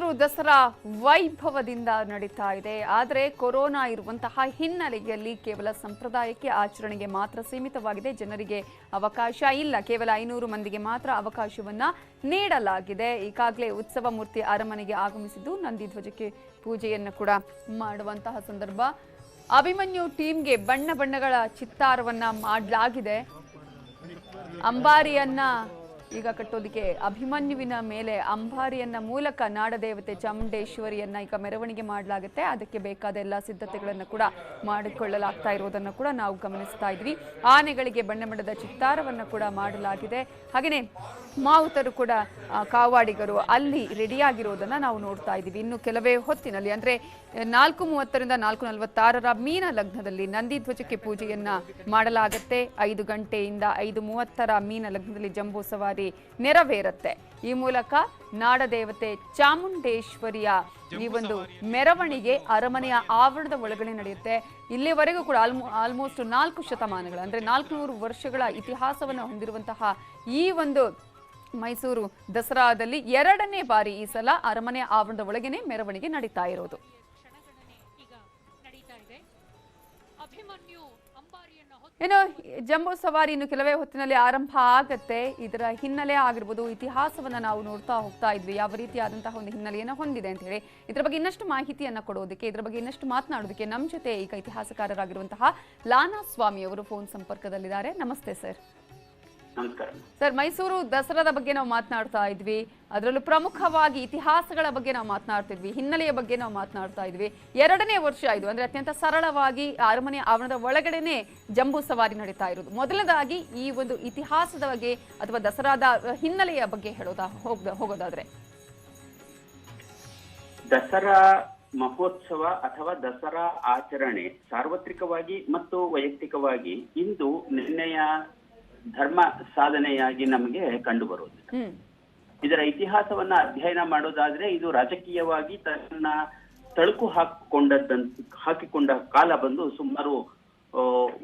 ಮೈಸೂರು ದಸರಾ ವೈಭವದಿಂದ ನಡೀತಾ ಇದೆ. ಆದರೆ ಕೊರೋನಾ ಇರುವಂತಹ ಹಿನ್ನೆಲೆಯಲ್ಲಿ ಕೇವಲ ಸಂಪ್ರದಾಯಕ್ಕೆ ಆಚರಣೆಗೆ ಮಾತ್ರ ಸೀಮಿತವಾಗಿದೆ. ಜನರಿಗೆ ಅವಕಾಶ ಇಲ್ಲ. ಕೇವಲ 500 ಮಂದಿಗೆ ಮಾತ್ರ ಅವಕಾಶವನ್ನ ನೀಡಲಾಗಿದೆ. ಈಗಾಗಲೇ ಉತ್ಸವ ಮೂರ್ತಿ ಅರಮನೆಗೆ ಆಗಮಿಸಿದ್ದು ನಂದಿ ಧ್ವಜಕ್ಕೆ ಪೂಜೆಯನ್ನು ಕೂಡ ಮಾಡುವಂತಹ ಸಂದರ್ಭ. ಅಭಿಮನ್ಯು ಟೀಮ್ಗೆ ಬಣ್ಣ ಬಣ್ಣಗಳ ಚಿತ್ತಾರವನ್ನ ಮಾಡಲಾಗಿದೆ. ಅಂಬಾರಿಯನ್ನ ಈಗ ಕಟ್ಟೋದಿಕ್ಕೆ ಅಭಿಮನ್ಯುವಿನ ಮೇಲೆ ಅಂಬಾರಿಯನ್ನ ಮೂಲಕ ನಾಡದೇವತೆ ಚಾಮುಂಡೇಶ್ವರಿಯನ್ನ ಈಗ ಮೆರವಣಿಗೆ ಮಾಡಲಾಗುತ್ತೆ. ಅದಕ್ಕೆ ಬೇಕಾದ ಎಲ್ಲ ಸಿದ್ಧತೆಗಳನ್ನು ಕೂಡ ಮಾಡಿಕೊಳ್ಳಲಾಗ್ತಾ ಇರೋದನ್ನು ಕೂಡ ನಾವು ಗಮನಿಸ್ತಾ ಇದ್ವಿ. ಆನೆಗಳಿಗೆ ಬಣ್ಣ ಬಣ್ಣದ ಚಿತ್ತಾರವನ್ನು ಕೂಡ ಮಾಡಲಾಗಿದೆ. ಹಾಗೆಯೇ ಮಾವುತರು ಕೂಡ ಕಾವಾಡಿಗರು ಅಲ್ಲಿ ರೆಡಿಯಾಗಿರೋದನ್ನ ನಾವು ನೋಡ್ತಾ ಇದ್ದೀವಿ. ಇನ್ನು ಕೆಲವೇ ಹೊತ್ತಿನಲ್ಲಿ ಅಂದ್ರೆ 4:30ರಿಂದ 4:46 ಮೀನ ಲಗ್ನದಲ್ಲಿ ನಂದಿ ಧ್ವಜಕ್ಕೆ ಪೂಜೆಯನ್ನ ಮಾಡಲಾಗುತ್ತೆ. 5 ಗಂಟೆಯಿಂದ 5:30 ಮೀನ ಲಗ್ನದಲ್ಲಿ ಜಂಬೂ ಸವಾರಿ ನೆರವೇರುತ್ತೆ. ಈ ಮೂಲಕ ನಾಡದೇವತೆ ಚಾಮುಂಡೇಶ್ವರಿಯ ಈ ಒಂದು ಮೆರವಣಿಗೆ ಅರಮನೆಯ ಆವರಣದ ಒಳಗಡೆ ನಡೆಯುತ್ತೆ. ಇಲ್ಲಿವರೆಗೂ ಕೂಡ ಆಲ್ಮೋಸ್ಟ್ 4 ಶತಮಾನಗಳ ಅಂದ್ರೆ 400 ವರ್ಷಗಳ ಇತಿಹಾಸವನ್ನು ಹೊಂದಿರುವಂತಹ ಈ ಒಂದು ಮೈಸೂರು ದಸರಾದಲ್ಲಿ 2ನೇ ಬಾರಿ ಈ ಸಲ ಅರಮನೆಯ ಆವರಣದ ಒಳಗೇನೆ ಮೆರವಣಿಗೆ ನಡೀತಾ ಇರೋದು. ಏನು ಜಂಬೂ ಸವಾರಿ ಇನ್ನು ಕೆಲವೇ ಹೊತ್ತಿನಲ್ಲಿ ಆರಂಭ ಆಗತ್ತೆ. ಇದರ ಹಿನ್ನೆಲೆ ಆಗಿರ್ಬೋದು, ಇತಿಹಾಸವನ್ನ ನಾವು ನೋಡ್ತಾ ಹೋಗ್ತಾ ಇದ್ವಿ, ಯಾವ ರೀತಿಯಾದಂತಹ ಒಂದು ಹಿನ್ನೆಲೆಯನ್ನು ಹೊಂದಿದೆ ಅಂತ ಹೇಳಿ. ಇದರ ಬಗ್ಗೆ ಇನ್ನಷ್ಟು ಮಾಹಿತಿಯನ್ನ ಕೊಡೋದಕ್ಕೆ, ಇದರ ಬಗ್ಗೆ ಇನ್ನಷ್ಟು ಮಾತನಾಡೋದಕ್ಕೆ ನಮ್ಮ ಜೊತೆ ಈಗ ಇತಿಹಾಸಕಾರರಾಗಿರುವಂತಹ ಲಾನಾ ಸ್ವಾಮಿ ಅವರು ಫೋನ್ ಸಂಪರ್ಕದಲ್ಲಿದ್ದಾರೆ. ನಮಸ್ತೆ ಸರ್. ನಮಸ್ಕಾರ ಸರ್. ಮೈಸೂರು ದಸರಾದ ಬಗ್ಗೆ ನಾವು ಮಾತನಾಡ್ತಾ ಇದ್ವಿ, ಅದರಲ್ಲೂ ಪ್ರಮುಖವಾಗಿ ಇತಿಹಾಸಗಳ ಬಗ್ಗೆ ನಾವು ಮಾತನಾಡ್ತಿದ್ವಿ, ಹಿನ್ನೆಲೆಯ ಬಗ್ಗೆ ನಾವು ಮಾತನಾಡ್ತಾ ಇದ್ವಿ. 2ನೇ ವರ್ಷ ಇದು ಅಂದ್ರೆ ಅತ್ಯಂತ ಸರಳವಾಗಿ ಅರಮನೆ ಆವರಣದ ಒಳಗಡೆನೆ ಜಂಬೂ ಸವಾರಿ ನಡೀತಾ ಇರೋದು. ಮೊದಲದಾಗಿ ಈ ಒಂದು ಇತಿಹಾಸದ ಬಗ್ಗೆ ಅಥವಾ ದಸರಾದ ಹಿನ್ನೆಲೆಯ ಬಗ್ಗೆ ಹೋಗೋದಾದ್ರೆ, ದಸರಾ ಮಹೋತ್ಸವ ಅಥವಾ ದಸರಾ ಆಚರಣೆ ಸಾರ್ವತ್ರಿಕವಾಗಿ ಮತ್ತು ವೈಯಕ್ತಿಕವಾಗಿ ಇಂದು ನಿನ್ನೆಯ ಧರ್ಮ ಸಾಧನೆಯಾಗಿ ನಮಗೆ ಕಂಡು ಬರುವುದು. ಇದರ ಇತಿಹಾಸವನ್ನ ಅಧ್ಯಯನ ಮಾಡೋದಾದ್ರೆ ಇದು ರಾಜಕೀಯವಾಗಿ ತನ್ನ ತಳುಕು ಹಾಕಿಕೊಂಡ ಕಾಲ ಬಂದು ಸುಮಾರು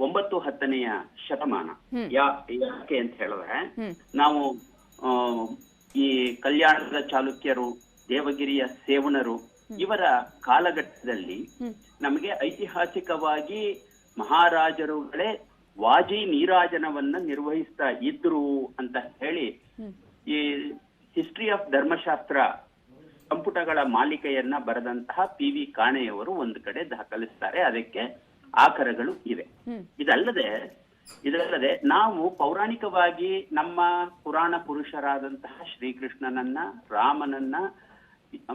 9-10ನೇ ಶತಮಾನ. ಯಾಕೆ ಅಂತ ಹೇಳಿದ್ರೆ ನಾವು ಈ ಕಲ್ಯಾಣದ ಚಾಲುಕ್ಯರು, ದೇವಗಿರಿಯ ಸೇವಣರು ಇವರ ಕಾಲಘಟ್ಟದಲ್ಲಿ ನಮಗೆ ಐತಿಹಾಸಿಕವಾಗಿ ಮಹಾರಾಜರುಗಳೇ ವಾಜಿ ನೀರಾಜನವನ್ನ ನಿರ್ವಹಿಸ್ತಾ ಇದ್ರು ಅಂತ ಹೇಳಿ ಈ ಹಿಸ್ಟ್ರಿ ಆಫ್ ಧರ್ಮಶಾಸ್ತ್ರ ಸಂಪುಟಗಳ ಮಾಲಿಕೆಯನ್ನ ಬರೆದಂತಹ PV ಕಾಣೆಯವರು ಒಂದು ಕಡೆ ದಾಖಲಿಸ್ತಾರೆ. ಅದಕ್ಕೆ ಆಕರಗಳು ಇವೆ. ಇದಲ್ಲದೆ ನಾವು ಪೌರಾಣಿಕವಾಗಿ ನಮ್ಮ ಪುರಾಣ ಪುರುಷರಾದಂತಹ ಶ್ರೀಕೃಷ್ಣನನ್ನ, ರಾಮನನ್ನ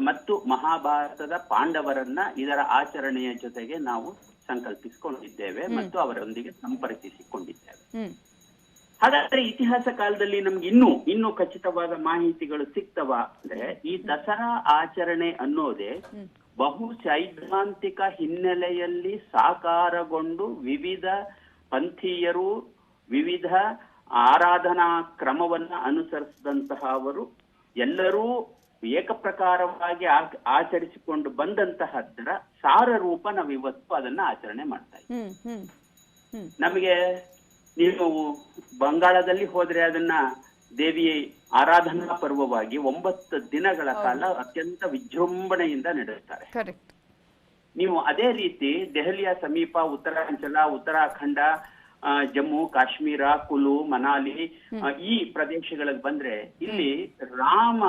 ಮತ್ತು ಮಹಾಭಾರತದ ಪಾಂಡವರನ್ನ ಇದರ ಆಚರಣೆಯ ಜೊತೆಗೆ ನಾವು ಸಂಕಲ್ಪಿಸಿಕೊಂಡಿದ್ದೇವೆ ಮತ್ತು ಅವರೊಂದಿಗೆ ಸಂಪರ್ಕಿಸಿಕೊಂಡಿದ್ದೇವೆ. ಹಾಗಾದ್ರೆ ಇತಿಹಾಸ ಕಾಲದಲ್ಲಿ ನಮ್ಗೆ ಇನ್ನೂ ಖಚಿತವಾದ ಮಾಹಿತಿಗಳು ಸಿಗ್ತವ ಅಂದ್ರೆ ಈ ದಸರಾ ಆಚರಣೆ ಅನ್ನೋದೇ ಬಹು ಸೈದ್ಧಾಂತಿಕ ಹಿನ್ನೆಲೆಯಲ್ಲಿ ಸಾಕಾರಗೊಂಡು ವಿವಿಧ ಪಂಥೀಯರು ವಿವಿಧ ಆರಾಧನಾ ಕ್ರಮವನ್ನ ಅನುಸರಿಸಿದಂತಹವರು ಎಲ್ಲರೂ ಏಕಪ್ರಕಾರವಾಗಿ ಆಚರಿಸಿಕೊಂಡು ಬಂದಂತಹದ್ದರ ಸಾರ ರೂಪ ನಾವಿವತ್ತು ಅದನ್ನ ಆಚರಣೆ ಮಾಡ್ತಾ ಇದ್ದೀವಿ. ನಮಗೆ ನೀವು ಬಂಗಾಳದಲ್ಲಿ ಹೋದ್ರೆ ಅದನ್ನ ದೇವಿ ಆರಾಧನಾ ಪರ್ವವಾಗಿ 9 ದಿನಗಳ ಕಾಲ ಅತ್ಯಂತ ವಿಜೃಂಭಣೆಯಿಂದ ನಡೆಸ್ತಾರೆ. ನೀವು ಅದೇ ರೀತಿ ದೆಹಲಿಯ ಸಮೀಪ ಉತ್ತರಾಂಚಲ, ಉತ್ತರಾಖಂಡ, ಜಮ್ಮು ಕಾಶ್ಮೀರ, ಕುಲು, ಮನಾಲಿ ಈ ಪ್ರದೇಶಗಳಿಗೆ ಬಂದ್ರೆ ಇಲ್ಲಿ ರಾಮ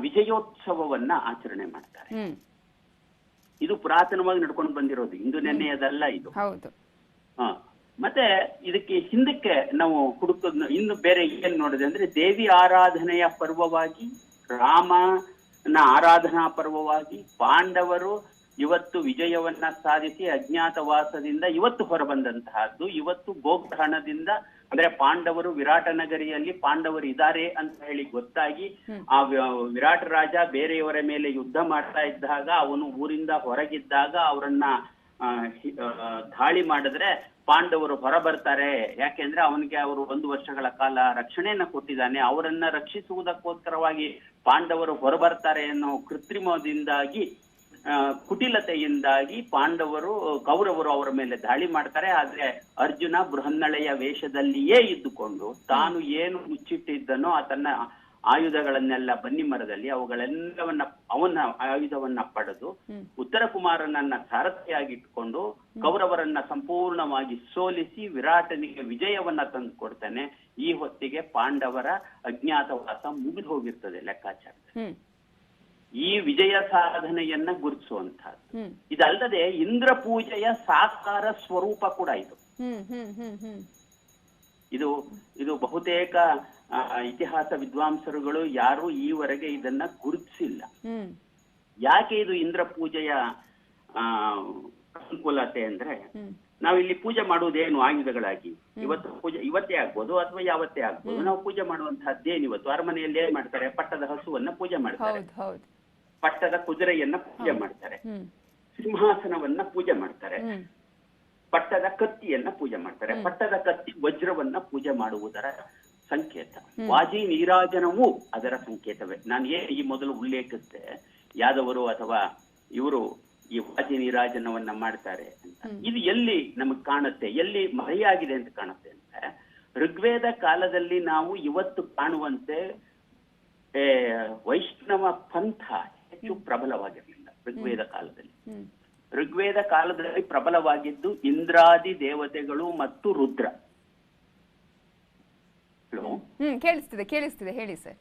ವಿಜಯೋತ್ಸವವನ್ನ ಆಚರಣೆ ಮಾಡ್ತಾರೆ. ಇದು ಪುರಾತನವಾಗಿ ನಡ್ಕೊಂಡು ಬಂದಿರೋದು, ಇಂದು ನೆನ್ನೆಯದಲ್ಲ ಇದು. ಮತ್ತೆ ಇದಕ್ಕೆ ಹಿಂದಕ್ಕೆ ನಾವು ಹುಡುಕೋದ್ ಇನ್ನು ಬೇರೆ ಏನ್ ನೋಡಿದೆ ಅಂದ್ರೆ ದೇವಿ ಆರಾಧನೆಯ ಪರ್ವವಾಗಿ, ರಾಮನ ಆರಾಧನಾ ಪರ್ವವಾಗಿ ಪಾಂಡವರು ಇವತ್ತು ವಿಜಯವನ್ನ ಸಾಧಿಸಿ ಅಜ್ಞಾತವಾಸದಿಂದ ಇವತ್ತು ಹೊರಬಂದಂತಹದ್ದು. ಇವತ್ತು ಗೋಗ್ರಹಣದಿಂದ ಅಂದ್ರೆ ಪಾಂಡವರು ವಿರಾಟ ನಗರಿಯಲ್ಲಿ ಪಾಂಡವರು ಇದ್ದಾರೆ ಅಂತ ಹೇಳಿ ಗೊತ್ತಾಗಿ ಆ ವಿರಾಟ ರಾಜ ಬೇರೆಯವರ ಮೇಲೆ ಯುದ್ಧ ಮಾಡ್ತಾ ಇದ್ದಾಗ, ಅವನು ಊರಿಂದ ಹೊರಗಿದ್ದಾಗ ಅವರನ್ನ ದಾಳಿ ಮಾಡಿದ್ರೆ ಪಾಂಡವರು ಹೊರ ಬರ್ತಾರೆ. ಯಾಕೆಂದ್ರೆ ಅವನಿಗೆ ಅವರು 1 ವರ್ಷಗಳ ಕಾಲ ರಕ್ಷಣೆಯನ್ನ ಕೊಟ್ಟಿದ್ದಾನೆ, ಅವರನ್ನ ರಕ್ಷಿಸುವುದಕ್ಕೋಸ್ಕರವಾಗಿ ಪಾಂಡವರು ಹೊರಬರ್ತಾರೆ ಅನ್ನೋ ಕೃತ್ರಿಮದಿಂದಾಗಿ, ಕುಟಿಲತೆಯಿಂದಾಗಿ ಕೌರವರು ಅವರ ಮೇಲೆ ದಾಳಿ ಮಾಡ್ತಾರೆ. ಆದ್ರೆ ಅರ್ಜುನ ಬೃಹನ್ನಳೆಯ ವೇಷದಲ್ಲಿಯೇ ಇದ್ದುಕೊಂಡು ತಾನು ಏನು ಮುಚ್ಚಿಟ್ಟಿದ್ದನೋ ಆಯುಧಗಳನ್ನೆಲ್ಲ ಬನ್ನಿ ಮರದಲ್ಲಿ ಅವುಗಳೆಲ್ಲವನ್ನ ಅವನ ಆಯುಧವನ್ನ ಪಡೆದು ಉತ್ತರ ಕುಮಾರನನ್ನ ಸಾರಥಿಯಾಗಿಟ್ಕೊಂಡು ಕೌರವರನ್ನ ಸಂಪೂರ್ಣವಾಗಿ ಸೋಲಿಸಿ ವಿರಾಟನಿಗೆ ವಿಜಯವನ್ನ ತಂದು ಕೊಡ್ತಾನೆ. ಈ ಹೊತ್ತಿಗೆ ಪಾಂಡವರ ಅಜ್ಞಾತವಾಸ ಮುಗಿದು ಹೋಗಿರ್ತದೆ ಲೆಕ್ಕಾಚಾರ. ಈ ವಿಜಯ ಸಾಧನೆಯನ್ನ ಗುರುತಿಸುವಂತಹದ್ದು. ಇದಲ್ಲದೆ ಇಂದ್ರ ಪೂಜೆಯ ಸಾಕಾರ ಸ್ವರೂಪ ಕೂಡ ಇದು ಇದು ಬಹುತೇಕ ಇತಿಹಾಸ ವಿದ್ವಾಂಸರುಗಳು ಯಾರು ಈವರೆಗೆ ಇದನ್ನ ಗುರುತಿಸಿಲ್ಲ. ಯಾಕೆ ಇದು ಇಂದ್ರ ಪೂಜೆಯ ಅನುಕೂಲತೆ ಅಂದ್ರೆ, ನಾವಿಲ್ಲಿ ಪೂಜೆ ಮಾಡುವುದೇನು ಆಯುಧಗಳಾಗಿ ಇವತ್ತೇ ಆಗ್ಬೋದು ಅಥವಾ ಯಾವತ್ತೇ ಆಗ್ಬೋದು. ನಾವು ಪೂಜೆ ಮಾಡುವಂತಹದ್ದೇನು ಇವತ್ತು ಅರಮನೆಯಲ್ಲಿ ಏನ್ ಮಾಡ್ತಾರೆ, ಪಟ್ಟದ ಹಸುವನ್ನ ಪೂಜೆ ಮಾಡ್ತಾರೆ, ಪಟ್ಟದ ಕುದುರೆಯನ್ನ ಪೂಜೆ ಮಾಡ್ತಾರೆ, ಸಿಂಹಾಸನವನ್ನ ಪೂಜೆ ಮಾಡ್ತಾರೆ, ಪಟ್ಟದ ಕತ್ತಿಯನ್ನ ಪೂಜೆ ಮಾಡ್ತಾರೆ. ಪಟ್ಟದ ಕತ್ತಿ ವಜ್ರವನ್ನ ಪೂಜೆ ಮಾಡುವುದರ ಸಂಕೇತ. ವಾಜಿ ನೀರಾಜನವೂ ಅದರ ಸಂಕೇತವೇ. ನಾನು ಈ ಮೊದಲು ಉಲ್ಲೇಖಿಸಿದೆ, ಯಾದವರು ಅಥವಾ ಇವರು ಈ ವಾಜಿ ನೀರಾಜನವನ್ನ ಮಾಡ್ತಾರೆ ಅಂತ. ಇದು ಎಲ್ಲಿ ನಮಗ್ ಕಾಣುತ್ತೆ, ಎಲ್ಲಿ ಮರೆಯಾಗಿದೆ ಅಂತ ಕಾಣುತ್ತೆ ಅಂದ್ರೆ, ಋಗ್ವೇದ ಕಾಲದಲ್ಲಿ ನಾವು ಇವತ್ತು ಕಾಣುವಂತೆ ವೈಷ್ಣವ ಪಂಥ ಹೆಚ್ಚು ಪ್ರಬಲವಾಗಿರಲಿಲ್ಲ ಋಗ್ವೇದ ಕಾಲದಲ್ಲಿ. ಋಗ್ವೇದ ಕಾಲದಲ್ಲಿ ಪ್ರಬಲವಾಗಿದ್ದು ಇಂದ್ರಾದಿ ದೇವತೆಗಳು ಮತ್ತು ರುದ್ರ. ಕೇಳಿಸ್ತಿದೆ ಹೇಳಿ ಸರ್.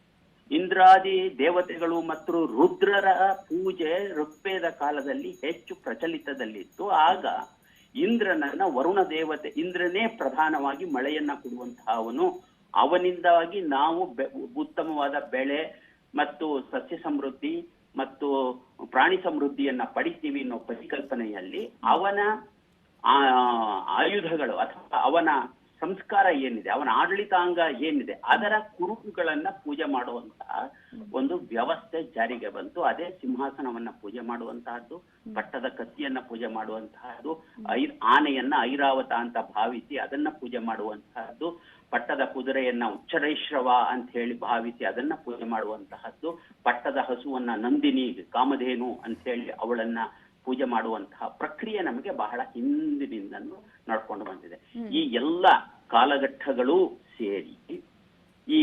ಇಂದ್ರಾದಿ ದೇವತೆಗಳು ಮತ್ತು ರುದ್ರರ ಪೂಜೆ ಋಗ್ವೇದ ಕಾಲದಲ್ಲಿ ಹೆಚ್ಚು ಪ್ರಚಲಿತದಲ್ಲಿತ್ತು. ಆಗ ಇಂದ್ರನನ್ನ ವರುಣ ದೇವತೆ, ಇಂದ್ರನೇ ಪ್ರಧಾನವಾಗಿ ಮಳೆಯನ್ನ ಕೊಡುವಂತಹವನು. ಅವನಿಂದಾಗಿ ನಾವು ಉತ್ತಮವಾದ ಬೆಳೆ ಮತ್ತು ಸಸ್ಯ ಸಮೃದ್ಧಿ ಮತ್ತು ಪ್ರಾಣಿ ಸಮೃದ್ಧಿಯನ್ನ ಪಡಿತೀವಿ ಅನ್ನೋ ಪರಿಕಲ್ಪನೆಯಲ್ಲಿ ಅವನ ಆಯುಧಗಳು ಅಥವಾ ಅವನ ಸಂಸ್ಕಾರ ಏನಿದೆ, ಅವನ ಆಡಳಿತಾಂಗ ಏನಿದೆ, ಅದರ ಕುರುಹುಗಳನ್ನ ಪೂಜೆ ಮಾಡುವಂತಹ ಒಂದು ವ್ಯವಸ್ಥೆ ಜಾರಿಗೆ ಬಂತು. ಅದೇ ಸಿಂಹಾಸನವನ್ನ ಪೂಜೆ ಮಾಡುವಂತಹದ್ದು, ಪಟ್ಟದ ಕತ್ತಿಯನ್ನ ಪೂಜೆ ಮಾಡುವಂತಹದ್ದು, ಆನೆಯನ್ನ ಐರಾವತ ಅಂತ ಭಾವಿಸಿ ಅದನ್ನ ಪೂಜೆ ಮಾಡುವಂತಹದ್ದು, ಪಟ್ಟದ ಕುದುರೆಯನ್ನ ಉಚ್ಚರೈಶ್ರವ ಅಂತ ಹೇಳಿ ಭಾವಿಸಿ ಅದನ್ನ ಪೂಜೆ ಮಾಡುವಂತಹದ್ದು, ಪಟ್ಟದ ಹಸುವನ್ನ ನಂದಿನಿ ಕಾಮಧೇನು ಅಂತ ಹೇಳಿ ಅವಳನ್ನ ಪೂಜೆ ಮಾಡುವಂತಹ ಪ್ರಕ್ರಿಯೆ ನಮಗೆ ಬಹಳ ಹಿಂದಿನಿಂದಲೂ ನಡ್ಕೊಂಡು ಬಂದಿದೆ. ಈ ಎಲ್ಲ ಕಾಲಘಟ್ಟಗಳು ಸೇರಿ ಈ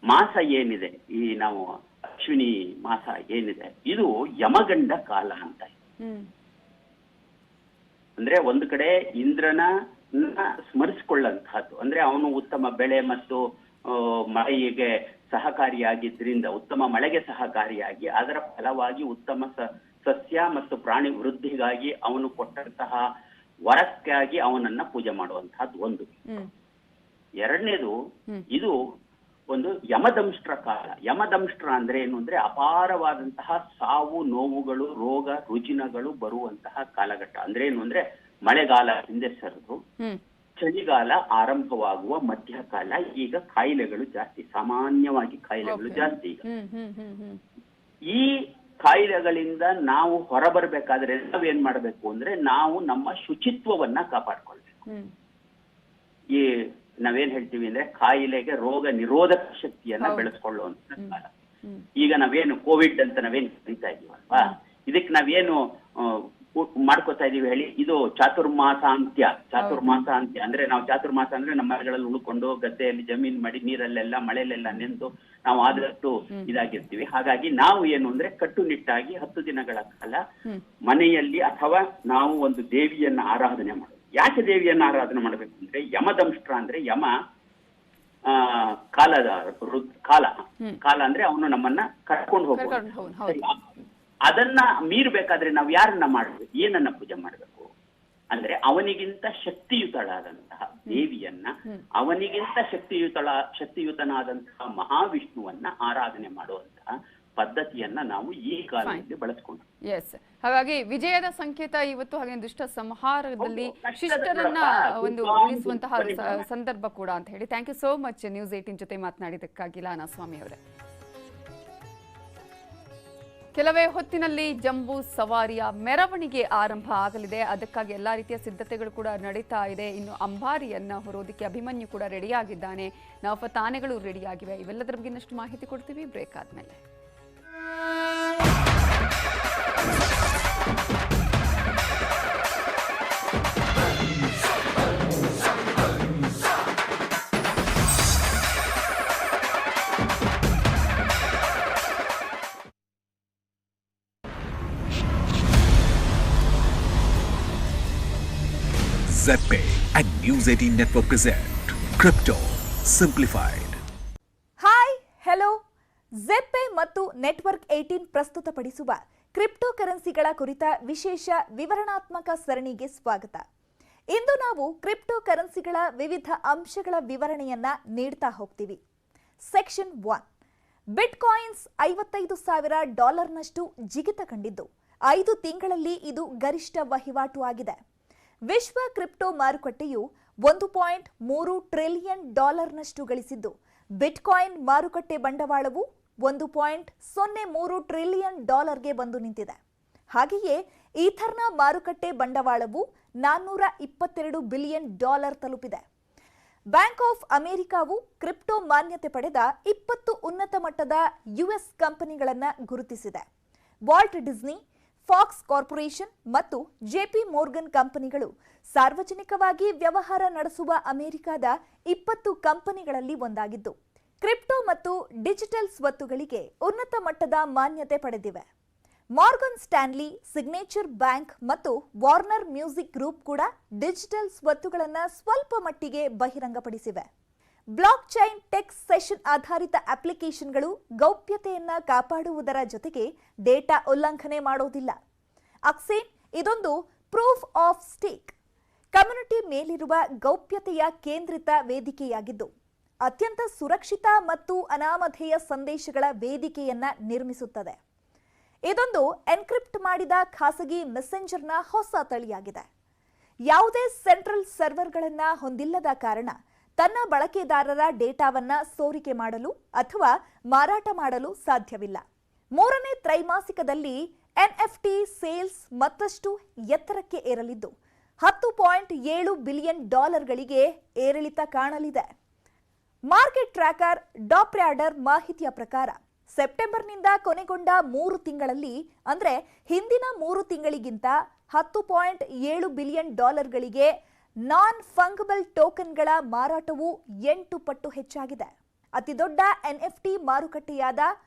ಮಾಸ ಏನಿದೆ, ಈ ನಾವು ಅಶ್ವಿನಿ ಮಾಸ ಏನಿದೆ, ಇದು ಯಮಗಂಡ ಕಾಲ ಅಂತ. ಅಂದ್ರೆ ಒಂದು ಕಡೆ ಇಂದ್ರನ ಸ್ಮರಿಸಿಕೊಳ್ಳಂತಹದ್ದು, ಅಂದ್ರೆ ಅವನು ಉತ್ತಮ ಬೆಳೆ ಮತ್ತು ಮಳೆಗೆ ಸಹಕಾರಿಯಾಗಿದ್ರಿಂದ, ಉತ್ತಮ ಮಳೆಗೆ ಸಹಕಾರಿಯಾಗಿ ಅದರ ಫಲವಾಗಿ ಉತ್ತಮ ಸಸ್ಯ ಮತ್ತು ಪ್ರಾಣಿ ವೃದ್ಧಿಗಾಗಿ ಅವನು ಕೊಟ್ಟಂತಹ ವರಕ್ಕಾಗಿ ಅವನನ್ನ ಪೂಜೆ ಮಾಡುವಂತಹದ್ದು ಒಂದು. ಎರಡನೇದು, ಇದು ಒಂದು ಯಮದಂಷ್ಟ್ರ ಕಾಲ. ಯಮದಂಷ್ಟ್ರ ಅಂದ್ರೆ ಏನು ಅಂದ್ರೆ, ಅಪಾರವಾದಂತಹ ಸಾವು ನೋವುಗಳು, ರೋಗ ರುಜಿನಗಳು ಬರುವಂತಹ ಕಾಲಘಟ್ಟ. ಅಂದ್ರೆ ಏನು ಅಂದ್ರೆ, ಮಳೆಗಾಲ ಹಿಂದೆ ಸರಿದು ಚಳಿಗಾಲ ಆರಂಭವಾಗುವ ಮಧ್ಯಕಾಲ. ಈಗ ಕಾಯಿಲೆಗಳು ಜಾಸ್ತಿ, ಸಾಮಾನ್ಯವಾಗಿ ಕಾಯಿಲೆಗಳು ಜಾಸ್ತಿ. ಈಗ ಈ ಕಾಯಿಲೆಗಳಿಂದ ನಾವು ಹೊರಬರ್ಬೇಕಾದ್ರೆ ನಾವೇನ್ ಮಾಡ್ಬೇಕು ಅಂದ್ರೆ, ನಾವು ನಮ್ಮ ಶುಚಿತ್ವವನ್ನ ಕಾಪಾಡ್ಕೊಳ್ಬೇಕು. ಈ ನಾವೇನ್ ಹೇಳ್ತೀವಿ ಅಂದ್ರೆ, ಕಾಯಿಲೆಗೆ ರೋಗ ನಿರೋಧಕ ಶಕ್ತಿಯನ್ನ ಬೆಳೆಸ್ಕೊಳ್ಳುವಂತ ಕಾಲ. ಈಗ ನಾವೇನು ಕೋವಿಡ್ ಅಂತ ನಾವೇನ್ ಕರೀತಾ ಇದೀವಲ್ವಾ, ಇದಕ್ಕೆ ನಾವೇನು ಮಾಡ್ಕೋತಾ ಇದೀವಿ ಹೇಳಿ, ಇದು ಚಾತುರ್ಮಾಸ ಅಂತ್ಯ ಅಂದ್ರೆ, ನಾವು ಚಾತುರ್ಮಾಸ ಅಂದ್ರೆ ನಮ್ಮ ಮನೆಗಳಲ್ಲಿ ಉಳ್ಕೊಂಡು ಗದ್ದೆಯಲ್ಲಿ ಜಮೀನ್ ಮಾಡಿ ನೀರಲ್ಲೆಲ್ಲ ಮಳೆಲೆಲ್ಲ ನೆಂದು ನಾವು ಆದಷ್ಟು ಇದಾಗಿರ್ತೀವಿ. ಹಾಗಾಗಿ ನಾವು ಏನು ಅಂದ್ರೆ, ಕಟ್ಟುನಿಟ್ಟಾಗಿ 10 ದಿನಗಳ ಕಾಲ ಮನೆಯಲ್ಲಿ ಅಥವಾ ನಾವು ಒಂದು ದೇವಿಯನ್ನ ಆರಾಧನೆ ಮಾಡೋದು. ಯಾಕೆ ದೇವಿಯನ್ನ ಆರಾಧನೆ ಮಾಡಬೇಕು ಅಂದ್ರೆ, ಯಮದಂಷ್ಟ್ರ ಅಂದ್ರೆ ಯಮ ಕಾಲ ಅಂದ್ರೆ ಅವನು ನಮ್ಮನ್ನ ಕರ್ಕೊಂಡು ಹೋಗ್ಬೋದು. ಅದನ್ನ ಮೀರ್ಬೇಕಾದ್ರೆ ನಾವು ಯಾರನ್ನ ಮಾಡ್ಬೇಕು, ಏನನ್ನ ಪೂಜೆ ಮಾಡ್ಬೇಕು ಅಂದ್ರೆ, ಅವನಿಗಿಂತ ಶಕ್ತಿಯುತಳಾದಂತಹ ದೇವಿಯನ್ನ, ಅವನಿಗಿಂತ ಶಕ್ತಿಯುತನಾದಂತಹ ಮಹಾವಿಷ್ಣುವನ್ನ ಆರಾಧನೆ ಮಾಡುವಂತಹ ಪದ್ಧತಿಯನ್ನ ನಾವು ಈ ಕಾಲದಲ್ಲಿ ಬಳಸ್ಕೊಂಡು. ಹಾಗಾಗಿ ವಿಜಯದ ಸಂಕೇತ ಇವತ್ತು, ಹಾಗೆ ದುಷ್ಟ ಸಂಹಾರದಲ್ಲಿ ಶಿಷ್ಟರನ್ನ ಒಂದು ಉಳಿಸುವಂತಹ ಸಂದರ್ಭ ಕೂಡ ಅಂತ ಹೇಳಿ. Thank you so much news 18 ಜೊತೆ ಮಾತನಾಡಿದ್ದಕ್ಕಾಗಿ ಲಾನಾ ಸ್ವಾಮಿ ಅವರೇ. ಕೆಲವೇ ಹೊತ್ತಿನಲ್ಲಿ ಜಂಬೂ ಸವಾರಿಯ ಮೆರವಣಿಗೆ ಆರಂಭ ಆಗಲಿದೆ. ಅದಕ್ಕಾಗಿ ಎಲ್ಲಾ ರೀತಿಯ ಸಿದ್ಧತೆಗಳು ಕೂಡ ನಡೀತಾ ಇದೆ. ಇನ್ನು ಅಂಬಾರಿಯನ್ನ ಹೊರೋದಕ್ಕೆ ಅಭಿಮನ್ಯು ಕೂಡ ರೆಡಿಯಾಗಿದ್ದಾನೆ, ನಾಲ್ಕು ಆನೆಗಳು ರೆಡಿಯಾಗಿವೆ. ಇವೆಲ್ಲದರ ಬಗ್ಗೆ ಇನ್ನಷ್ಟು ಮಾಹಿತಿ ಕೊಡ್ತೀವಿ ಬ್ರೇಕ್ ಆದ್ಮೇಲೆ. ZPay and News 18 Network present Crypto Simplified. Hi hello ZPay ಮತ್ತು ನೆಟ್ವರ್ಕ್ 18 ಪ್ರಸ್ತುತಪಡಿಸುವ ಕ್ರಿಪ್ಟೋ ಕರೆನ್ಸಿಗಳ ಕುರಿತ ವಿಶೇಷ ವಿವರಣಾತ್ಮಕ ಸರಣಿಗೆ ಸ್ವಾಗತ. ಇಂದು ನಾವು ಕ್ರಿಪ್ಟೋ ಕರೆನ್ಸಿಗಳ ವಿವಿಧ ಅಂಶಗಳ ವಿವರಣೆಯನ್ನ ನೀಡ್ತಾ ಹೋಗ್ತೀವಿ. ಸೆಕ್ಷನ್ 1, ಬಿಟ್ಕಾಯಿನ್ಸ್ $55,000 ಜಿಗಿತ ಕಂಡಿದ್ದು 5 ತಿಂಗಳಲ್ಲಿ ಇದು ಗರಿಷ್ಠ ವಹಿವಾಟು ಆಗಿದೆ. ವಿಶ್ವ ಕ್ರಿಪ್ಟೋ ಮಾರುಕಟ್ಟೆಯು $1.3 ಟ್ರಿಲಿಯನ್ ಗಳಿಸಿದ್ದು, ಬಿಟ್ಕಾಯಿನ್ ಮಾರುಕಟ್ಟೆ ಬಂಡವಾಳವು $1.03 ಟ್ರಿಲಿಯನ್ ಗೆ ಬಂದು ನಿಂತಿದೆ. ಹಾಗೆಯೇ ಈಥರ್ನ ಮಾರುಕಟ್ಟೆ ಬಂಡವಾಳವು $422 ಬಿಲಿಯನ್ ತಲುಪಿದೆ. ಬ್ಯಾಂಕ್ ಆಫ್ ಅಮೆರಿಕಾವು ಕ್ರಿಪ್ಟೋ ಮಾನ್ಯತೆ ಪಡೆದ 20 ಉನ್ನತ ಮಟ್ಟದ US ಕಂಪನಿಗಳನ್ನು ಗುರುತಿಸಿದೆ. ವಾಲ್ಟ್ ಡಿಸ್ನಿ, ಫಾಕ್ಸ್ ಕಾರ್ಪೊರೇಷನ್ ಮತ್ತು JP ಮೋರ್ಗನ್ ಕಂಪನಿಗಳು ಸಾರ್ವಜನಿಕವಾಗಿ ವ್ಯವಹಾರ ನಡೆಸುವ ಅಮೆರಿಕದ 20 ಕಂಪನಿಗಳಲ್ಲಿ ಒಂದಾಗಿದ್ದು, ಕ್ರಿಪ್ಟೋ ಮತ್ತು ಡಿಜಿಟಲ್ ಸ್ವತ್ತುಗಳಿಗೆ ಉನ್ನತ ಮಟ್ಟದ ಮಾನ್ಯತೆ ಪಡೆದಿವೆ. ಮಾರ್ಗನ್ ಸ್ಟ್ಯಾನ್ಲಿ, ಸಿಗ್ನೇಚರ್ ಬ್ಯಾಂಕ್ ಮತ್ತು ವಾರ್ನರ್ ಮ್ಯೂಸಿಕ್ ಗ್ರೂಪ್ ಕೂಡ ಡಿಜಿಟಲ್ ಸ್ವತ್ತುಗಳನ್ನು ಸ್ವಲ್ಪ ಮಟ್ಟಿಗೆ ಬಹಿರಂಗಪಡಿಸಿವೆ. ಬ್ಲಾಕ್ ಚೈನ್ ಟೆಕ್ ಸೆಷನ್ ಆಧಾರಿತ ಅಪ್ಲಿಕೇಶನ್ಗಳು ಗೌಪ್ಯತೆಯನ್ನ ಕಾಪಾಡುವುದರ ಜೊತೆಗೆ ಡೇಟಾ ಉಲ್ಲಂಘನೆ ಮಾಡೋದಿಲ್ಲ. ಅಕ್ಸೇನ್ ಇದೊಂದು ಪ್ರೂಫ್ ಆಫ್ ಸ್ಟೇಕ್ ಕಮ್ಯುನಿಟಿ ಮೇಲಿರುವ ಗೌಪ್ಯತೆಯ ಕೇಂದ್ರಿತ ವೇದಿಕೆಯಾಗಿದ್ದು, ಅತ್ಯಂತ ಸುರಕ್ಷಿತ ಮತ್ತು ಅನಾಮಧೇಯ ಸಂದೇಶಗಳ ವೇದಿಕೆಯನ್ನ ನಿರ್ಮಿಸುತ್ತದೆ. ಇದೊಂದು ಎನ್ಕ್ರಿಪ್ಟ್ ಮಾಡಿದ ಖಾಸಗಿ ಮೆಸೆಂಜರ್ನ ಹೊಸ ತಳಿಯಾಗಿದೆ. ಯಾವುದೇ ಸೆಂಟ್ರಲ್ ಸರ್ವರ್ಗಳನ್ನು ಹೊಂದಿಲ್ಲದ ಕಾರಣ ತನ್ನ ಬಳಕೆದಾರರ ಡೇಟಾವನ್ನ ಸೋರಿಕೆ ಮಾಡಲು ಅಥವಾ ಮಾರಾಟ ಮಾಡಲು ಸಾಧ್ಯವಿಲ್ಲ. 3ನೇ ತ್ರೈಮಾಸಿಕದಲ್ಲಿ NFT ಸೇಲ್ಸ್ ಮತ್ತಷ್ಟು ಎತ್ತರಕ್ಕೆ ಏರಲಿದ್ದು, $10.7 ಬಿಲಿಯನ್ ಗಳಿಗೆ ಏರಿಳಿತ ಕಾಣಲಿದೆ. ಮಾರ್ಕೆಟ್ ಟ್ರ್ಯಾಕರ್ ಡಾಪ್ರ್ಯಾಡರ್ ಮಾಹಿತಿಯ ಪ್ರಕಾರ ಸೆಪ್ಟೆಂಬರ್ನಿಂದ ಕೊನೆಗೊಂಡ 3 ತಿಂಗಳಲ್ಲಿ, ಅಂದರೆ ಹಿಂದಿನ 3 ತಿಂಗಳಿಗಿಂತ $10.7 ಬಿಲಿಯನ್ ಗಳಿಗೆ ನಾನ್ ಫಂಗಬಲ್ ಟೋಕನ್ಗಳ ಮಾರಾಟವು 8 ಪಟ್ಟು ಹೆಚ್ಚಾಗಿದೆ. ಅತಿದೊಡ್ಡ NFT ಮಾರುಕಟ್ಟೆಯಾದ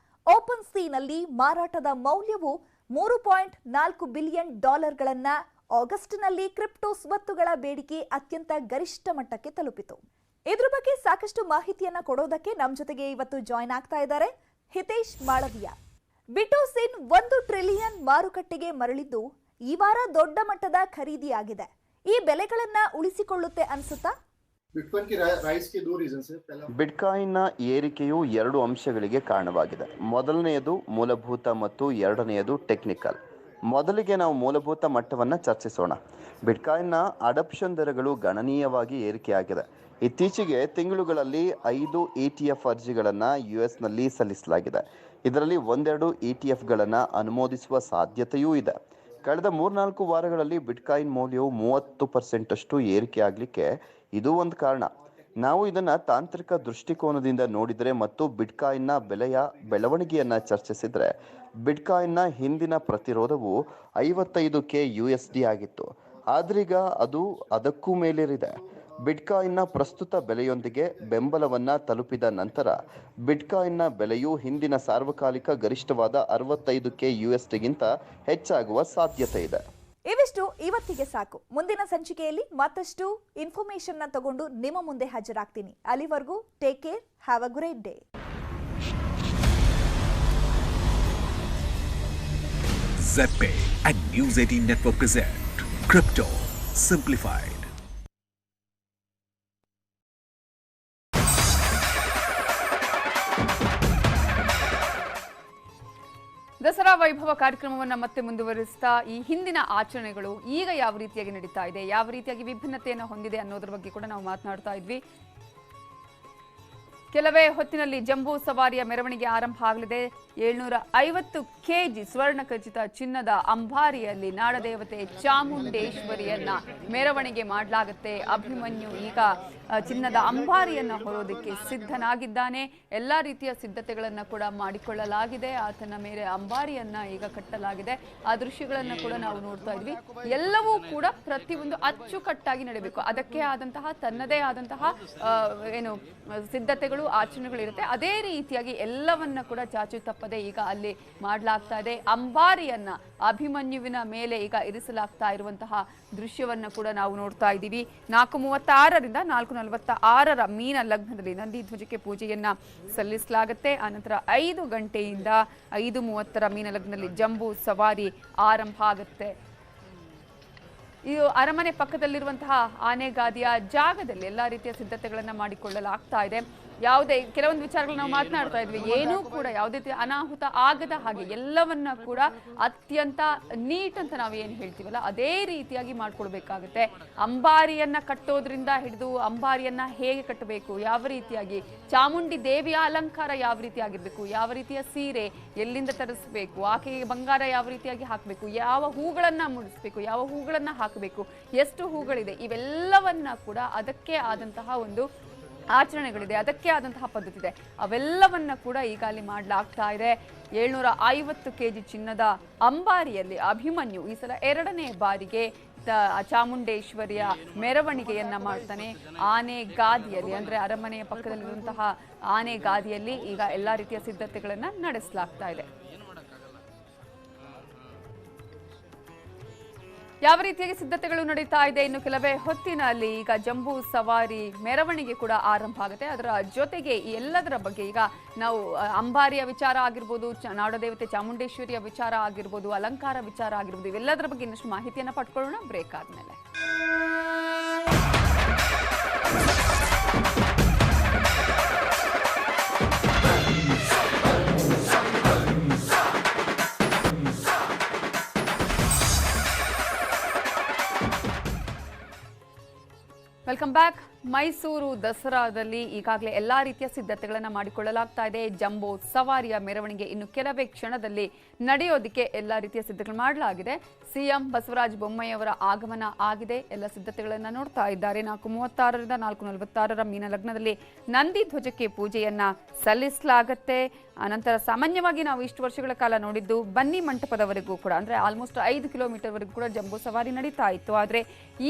ಓಪನ್ ಸೀನಲ್ಲಿ ಮಾರಾಟದ ಮೌಲ್ಯವು $3.4 ಬಿಲಿಯನ್ ಗಳನ್ನ ಆಗಸ್ಟ್ನಲ್ಲಿ ಕ್ರಿಪ್ಟೋ ಸ್ವತ್ತುಗಳ ಬೇಡಿಕೆ ಅತ್ಯಂತ ಗರಿಷ್ಠ ಮಟ್ಟಕ್ಕೆ ತಲುಪಿತು. ಇದ್ರ ಬಗ್ಗೆ ಸಾಕಷ್ಟು ಮಾಹಿತಿಯನ್ನ ಕೊಡೋದಕ್ಕೆ ನಮ್ಮ ಜೊತೆಗೆ ಇವತ್ತು ಜಾಯ್ನ್ ಆಗ್ತಾ ಇದ್ದಾರೆ ಹಿತೇಶ್ ಮಾಳವಿಯಾ. ಬಿಟೋಸಿನ್ $1 ಟ್ರಿಲಿಯನ್ ಮಾರುಕಟ್ಟೆಗೆ ಮರಳಿದ್ದು, ಈ ವಾರ ದೊಡ್ಡ ಮಟ್ಟದ ಖರೀದಿಯಾಗಿದೆ. ಈ ಬೆಲೆಗಳನ್ನ ಉಳಿಸಿಕೊಳ್ಳುತ್ತೆ ಅನ್ಸುತ್ತಾ? ಬಿಟ್ಕಾಯಿನ್ನ ಏರಿಕೆಯು 2 ಅಂಶಗಳಿಗೆ ಕಾರಣವಾಗಿದೆ. ಮೊದಲನೆಯದು ಮೂಲಭೂತ ಮತ್ತು ಎರಡನೆಯದು ಟೆಕ್ನಿಕಲ್. ಮೊದಲಿಗೆ ನಾವು ಮೂಲಭೂತ ಮಟ್ಟವನ್ನು ಚರ್ಚಿಸೋಣ. ಬಿಟ್ಕಾಯಿನ್ನ ಅಡಾಪ್ಷನ್ ದರಗಳು ಗಣನೀಯವಾಗಿ ಏರಿಕೆಯಾಗಿದೆ. ಇತ್ತೀಚೆಗೆ ತಿಂಗಳುಗಳಲ್ಲಿ 5 ETF ಅರ್ಜಿಗಳನ್ನು US ನಲ್ಲಿ ಸಲ್ಲಿಸಲಾಗಿದೆ. ಇದರಲ್ಲಿ 1-2 ETFಗಳನ್ನು ಅನುಮೋದಿಸುವ ಸಾಧ್ಯತೆಯೂ ಇದೆ. ಕಳೆದ 3-4 ವಾರಗಳಲ್ಲಿ ಬಿಟ್ಕಾಯಿನ್ ಮೌಲ್ಯವು 30% ಏರಿಕೆಯಾಗಲಿಕ್ಕೆ ಇದು ಒಂದು ಕಾರಣ. ನಾವು ಇದನ್ನು ತಾಂತ್ರಿಕ ದೃಷ್ಟಿಕೋನದಿಂದ ನೋಡಿದರೆ ಮತ್ತು ಬಿಟ್ಕಾಯಿನ್ನ ಬೆಲೆಯ ಬೆಳವಣಿಗೆಯನ್ನು ಚರ್ಚಿಸಿದರೆ, ಬಿಟ್ಕಾಯಿನ್ನ ಹಿಂದಿನ ಪ್ರತಿರೋಧವು $55,000 ಆಗಿತ್ತು. ಆದ್ರೀಗ ಅದು ಅದಕ್ಕೂ ಮೇಲೇರಿದೆ. ಬಿಟ್ಕಾಯಿನ್ನ ಪ್ರಸ್ತುತ ಬೆಲೆಯೊಂದಿಗೆ ಬೆಂಬಲವನ್ನು ತಲುಪಿದ ನಂತರ ಬಿಟ್ಕಾಯಿನ್ನ ಬೆಲೆಯು ಹಿಂದಿನ ಸಾರ್ವಕಾಲಿಕ ಗರಿಷ್ಠವಾದ $65,000ಗಿಂತ ಹೆಚ್ಚಾಗುವ ಸಾಧ್ಯತೆ ಇದೆ. ಇವಿಷ್ಟು ಇವತ್ತಿಗೆ ಸಾಕು. ಮುಂದಿನ ಸಂಚಿಕೆಯಲ್ಲಿ ಮತ್ತಷ್ಟು ಇನ್ಫಾರ್ಮೇಶನ್ ತಗೊಂಡು ನಿಮ್ಮ ಮುಂದೆ ಹಾಜರಾಗ್ತೀನಿ. ಅಲ್ಲಿವರೆಗೂ take care, have a great day. ZPay and News 18 Network present Crypto Simplified. Dasara ವೈಭವ ಕಾರ್ಯಕ್ರಮವನ್ನು ಮತ್ತೆ ಮುಂದುವರಿಸ್ತಾ ಈ ಹಿಂದಿನ ಆಚರಣೆಗಳು ಈಗ ಯಾವ ರೀತಿಯಾಗಿ ನಡೀತಾ ಇದೆ, ಯಾವ ರೀತಿಯಾಗಿ ವಿಭಿನ್ನತೆಯನ್ನು ಹೊಂದಿದೆ ಅನ್ನೋದ್ರ ಬಗ್ಗೆ ಕೂಡ ನಾವು ಮಾತನಾಡ್ತಾ ಇದ್ವಿ. ಕೆಲವೇ ಹೊತ್ತಿನಲ್ಲಿ ಜಂಬೂ ಸವಾರಿಯ ಮೆರವಣಿಗೆ ಆರಂಭ ಆಗಲಿದೆ. 750 kg ಸ್ವರ್ಣ ಖಚಿತ ಚಿನ್ನದ ಅಂಬಾರಿಯಲ್ಲಿ ನಾಡದೇವತೆ ಚಾಮುಂಡೇಶ್ವರಿಯನ್ನ ಮೆರವಣಿಗೆ ಮಾಡಲಾಗುತ್ತೆ. ಅಭಿಮನ್ಯು ಈಗ ಚಿನ್ನದ ಅಂಬಾರಿಯನ್ನ ಹೊರೋದಕ್ಕೆ ಸಿದ್ಧನಾಗಿದ್ದಾನೆ. ಎಲ್ಲ ರೀತಿಯ ಸಿದ್ಧತೆಗಳನ್ನು ಕೂಡ ಮಾಡಿಕೊಳ್ಳಲಾಗಿದೆ. ಆತನ ಮೇಲೆ ಅಂಬಾರಿಯನ್ನ ಈಗ ಕಟ್ಟಲಾಗಿದೆ. ಆ ದೃಶ್ಯಗಳನ್ನು ಕೂಡ ನಾವು ನೋಡ್ತಾ ಇದ್ವಿ. ಎಲ್ಲವೂ ಕೂಡ ಪ್ರತಿಯೊಂದು ಅಚ್ಚುಕಟ್ಟಾಗಿ ನಡೆಯಬೇಕು. ಅದಕ್ಕೆ ಆದಂತಹ ತನ್ನದೇ ಆದಂತಹ ಸಿದ್ಧತೆಗಳು ಸಿದ್ಧತೆಗಳು ಆಚರಣೆಗಳು ಇರುತ್ತೆ. ಅದೇ ರೀತಿಯಾಗಿ ಎಲ್ಲವನ್ನ ಕೂಡ ಚಾಚು ತಪ್ಪದೆ ಈಗ ಅಲ್ಲಿ ಮಾಡಲಾಗ್ತಾ ಇದೆ. ಅಂಬಾರಿಯನ್ನ ಅಭಿಮನ್ಯುವಿನ ಮೇಲೆ ಈಗ ಇರಿಸಲಾಗ್ತಾ ಇರುವಂತಹ ದೃಶ್ಯವನ್ನ ಕೂಡ ನಾವು ನೋಡ್ತಾ ಇದ್ದೀವಿ. 4:36ರಿಂದ 4:46 ಮೀನ ಲಗ್ನದಲ್ಲಿ ನಂದಿ ಧ್ವಜಕ್ಕೆ ಪೂಜೆಯನ್ನ ಸಲ್ಲಿಸಲಾಗುತ್ತೆ. ಆನಂತರ 5 ಗಂಟೆಯಿಂದ 5:30 ಮೀನ ಲಗ್ನದಲ್ಲಿ ಜಂಬೂ ಸವಾರಿ ಆರಂಭ ಆಗುತ್ತೆ. ಇದು ಅರಮನೆ ಪಕ್ಕದಲ್ಲಿರುವಂತಹ ಆನೆಗಾದಿಯ ಜಾಗದಲ್ಲಿ ಎಲ್ಲಾ ರೀತಿಯ ಸಿದ್ಧತೆಗಳನ್ನ ಮಾಡಿಕೊಳ್ಳಲಾಗ್ತಾ ಇದೆ. ಯಾವುದೇ ಕೆಲವೊಂದು ವಿಚಾರಗಳು ನಾವು ಮಾತನಾಡ್ತಾ ಇದ್ವಿ, ಏನೂ ಕೂಡ ಯಾವುದೇ ಅನಾಹುತ ಆಗದ ಹಾಗೆ ಎಲ್ಲವನ್ನ ಕೂಡ ಅತ್ಯಂತ ನೀಟ್ ಅಂತ ನಾವು ಏನು ಹೇಳ್ತೀವಲ್ಲ ಅದೇ ರೀತಿಯಾಗಿ ಮಾಡ್ಕೊಳ್ಬೇಕಾಗುತ್ತೆ. ಅಂಬಾರಿಯನ್ನ ಕಟ್ಟೋದ್ರಿಂದ ಹಿಡಿದು ಅಂಬಾರಿಯನ್ನ ಹೇಗೆ ಕಟ್ಟಬೇಕು, ಯಾವ ರೀತಿಯಾಗಿ ಚಾಮುಂಡಿ ದೇವಿಯ ಅಲಂಕಾರ ಯಾವ ರೀತಿ ಆಗಿರ್ಬೇಕು, ಯಾವ ರೀತಿಯ ಸೀರೆ ಎಲ್ಲಿಂದ ತರಿಸಬೇಕು, ಆಕೆಗೆ ಬಂಗಾರ ಯಾವ ರೀತಿಯಾಗಿ ಹಾಕಬೇಕು, ಯಾವ ಹೂಗಳನ್ನ ಮುಡಿಸ್ಬೇಕು, ಯಾವ ಹೂಗಳನ್ನ ಹಾಕಬೇಕು, ಎಷ್ಟು ಹೂಗಳಿದೆ, ಇವೆಲ್ಲವನ್ನ ಕೂಡ ಅದಕ್ಕೆ ಆದಂತಹ ಒಂದು ಆಚರಣೆಗಳಿದೆ, ಅದಕ್ಕೆ ಆದಂತಹ ಪದ್ಧತಿ ಇದೆ. ಅವೆಲ್ಲವನ್ನ ಕೂಡ ಈಗ ಅಲ್ಲಿ ಮಾಡಲಾಗ್ತಾ ಇದೆ. 750 kg ಚಿನ್ನದ ಅಂಬಾರಿಯಲ್ಲಿ ಅಭಿಮನ್ಯು ಈ ಸಲ 2ನೇ ಬಾರಿಗೆ ಚಾಮುಂಡೇಶ್ವರಿಯ ಮೆರವಣಿಗೆಯನ್ನ ಮಾಡ್ತಾನೆ. ಆನೆ ಗಾದಿಯಲ್ಲಿ ಅಂದ್ರೆ ಅರಮನೆಯ ಪಕ್ಕದಲ್ಲಿರುವಂತಹ ಆನೆ ಗಾದಿಯಲ್ಲಿ ಈಗ ಎಲ್ಲಾ ರೀತಿಯ ಸಿದ್ಧತೆಗಳನ್ನ ನಡೆಸಲಾಗ್ತಾ ಇದೆ. ಯಾವ ರೀತಿಯಾಗಿ ಸಿದ್ಧತೆಗಳು ನಡೀತಾ ಇದೆ, ಇನ್ನು ಕೆಲವೇ ಹೊತ್ತಿನಲ್ಲಿ ಈಗ ಜಂಬೂ ಸವಾರಿ ಮೆರವಣಿಗೆ ಕೂಡ ಆರಂಭ ಆಗುತ್ತೆ. ಅದರ ಜೊತೆಗೆ ಈ ಎಲ್ಲದರ ಬಗ್ಗೆ ಈಗ ನಾವು ಅಂಬಾರಿಯ ವಿಚಾರ ಆಗಿರ್ಬೋದು, ನಾಡದೇವತೆ ಚಾಮುಂಡೇಶ್ವರಿಯ ವಿಚಾರ ಆಗಿರ್ಬೋದು, ಅಲಂಕಾರ ವಿಚಾರ ಆಗಿರ್ಬೋದು, ಇವೆಲ್ಲದರ ಬಗ್ಗೆ ಇನ್ನಷ್ಟು ಮಾಹಿತಿಯನ್ನ ಪಡ್ಕೊಳ್ಳೋಣ ಬ್ರೇಕ್ ಆದ್ಮೇಲೆ. Welcome back. ಮೈಸೂರು ದಸರಾದಲ್ಲಿ ಈಗಾಗಲೇ ಎಲ್ಲಾ ರೀತಿಯ ಸಿದ್ಧತೆಗಳನ್ನು ಮಾಡಿಕೊಳ್ಳಲಾಗ್ತಾ ಇದೆ. ಜಂಬೂ ಸವಾರಿಯ ಮೆರವಣಿಗೆ ಇನ್ನು ಕೆಲವೇ ಕ್ಷಣದಲ್ಲಿ ನಡೆಯೋದಕ್ಕೆ ಎಲ್ಲಾ ರೀತಿಯ ಸಿದ್ಧತೆಗಳು ಮಾಡಲಾಗಿದೆ. ಸಿಎಂ ಬಸವರಾಜ ಬೊಮ್ಮಾಯಿ ಅವರ ಆಗಮನ ಆಗಿದೆ. ಎಲ್ಲ ಸಿದ್ಧತೆಗಳನ್ನು ನೋಡ್ತಾ ಇದ್ದಾರೆ. 4:36ರಿಂದ 4:46 ಮೀನ ಲಗ್ನದಲ್ಲಿ ನಂದಿ ಧ್ವಜಕ್ಕೆ ಪೂಜೆಯನ್ನ ಸಲ್ಲಿಸಲಾಗುತ್ತೆ. ಅನಂತರ ಸಾಮಾನ್ಯವಾಗಿ ನಾವು ಇಷ್ಟು ವರ್ಷಗಳ ಕಾಲ ನೋಡಿದ್ದು ಬನ್ನಿ ಮಂಟಪದವರೆಗೂ ಕೂಡ ಅಂದ್ರೆ ಆಲ್ಮೋಸ್ಟ್ 5 ಕಿಲೋಮೀಟರ್ ವರೆಗೂ ಕೂಡ ಜಂಬೂ ಸವಾರಿ ನಡೀತಾ ಇತ್ತು. ಆದ್ರೆ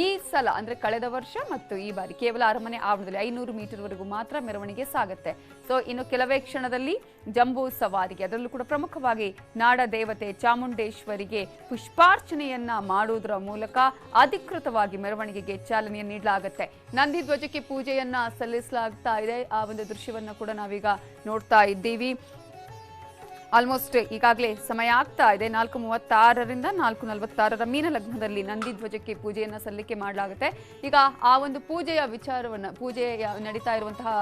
ಈ ಸಲ ಅಂದ್ರೆ ಕಳೆದ ವರ್ಷ ಮತ್ತು ಈ ಬಾರಿ ಕೇವಲ ಅರಮನೆ ಆವರಣದಲ್ಲಿ 500 ಮೀಟರ್ ವರೆಗೂ ಮಾತ್ರ ಮೆರವಣಿಗೆ ಸಾಗುತ್ತೆ. ಸೊ ಇನ್ನು ಕೆಲವೇ ಕ್ಷಣದಲ್ಲಿ ಜಂಬೂ ಸವಾರಿಗೆ, ಅದರಲ್ಲೂ ಕೂಡ ಪ್ರಮುಖವಾಗಿ ನಾಡ ದೇವತೆ ಚಾಮುಂಡೇಶ್ವರಿಗೆ ಪುಷ್ಪಾರ್ಚನೆಯನ್ನ ಮಾಡುವುದರ ಮೂಲಕ ಅಧಿಕೃತವಾಗಿ ಮೆರವಣಿಗೆಗೆ ಚಾಲನೆಯನ್ನು ನೀಡಲಾಗುತ್ತೆ. ನಂದಿ ಧ್ವಜಕ್ಕೆ ಪೂಜೆಯನ್ನ ಸಲ್ಲಿಸಲಾಗ್ತಾ ಇದೆ. ಆ ಒಂದು ದೃಶ್ಯವನ್ನ ಕೂಡ ನಾವೀಗ ನೋಡ್ತಾ ಇದ್ದೀವಿ. ಆಲ್ಮೋಸ್ಟ್ ಈಗಾಗಲೇ ಸಮಯ ಆಗ್ತಾ ಇದೆ. 4:36ರಿಂದ 4:46 ಮೀನ ಲಗ್ನದಲ್ಲಿ ನಂದಿ ಧ್ವಜಕ್ಕೆ ಪೂಜೆಯನ್ನ ಸಲ್ಲಿಕೆ ಮಾಡಲಾಗುತ್ತೆ. ಈಗ ಆ ಒಂದು ಪೂಜೆಯ ವಿಚಾರವನ್ನ, ಪೂಜೆಯ ನಡೀತಾ ಇರುವಂತಹ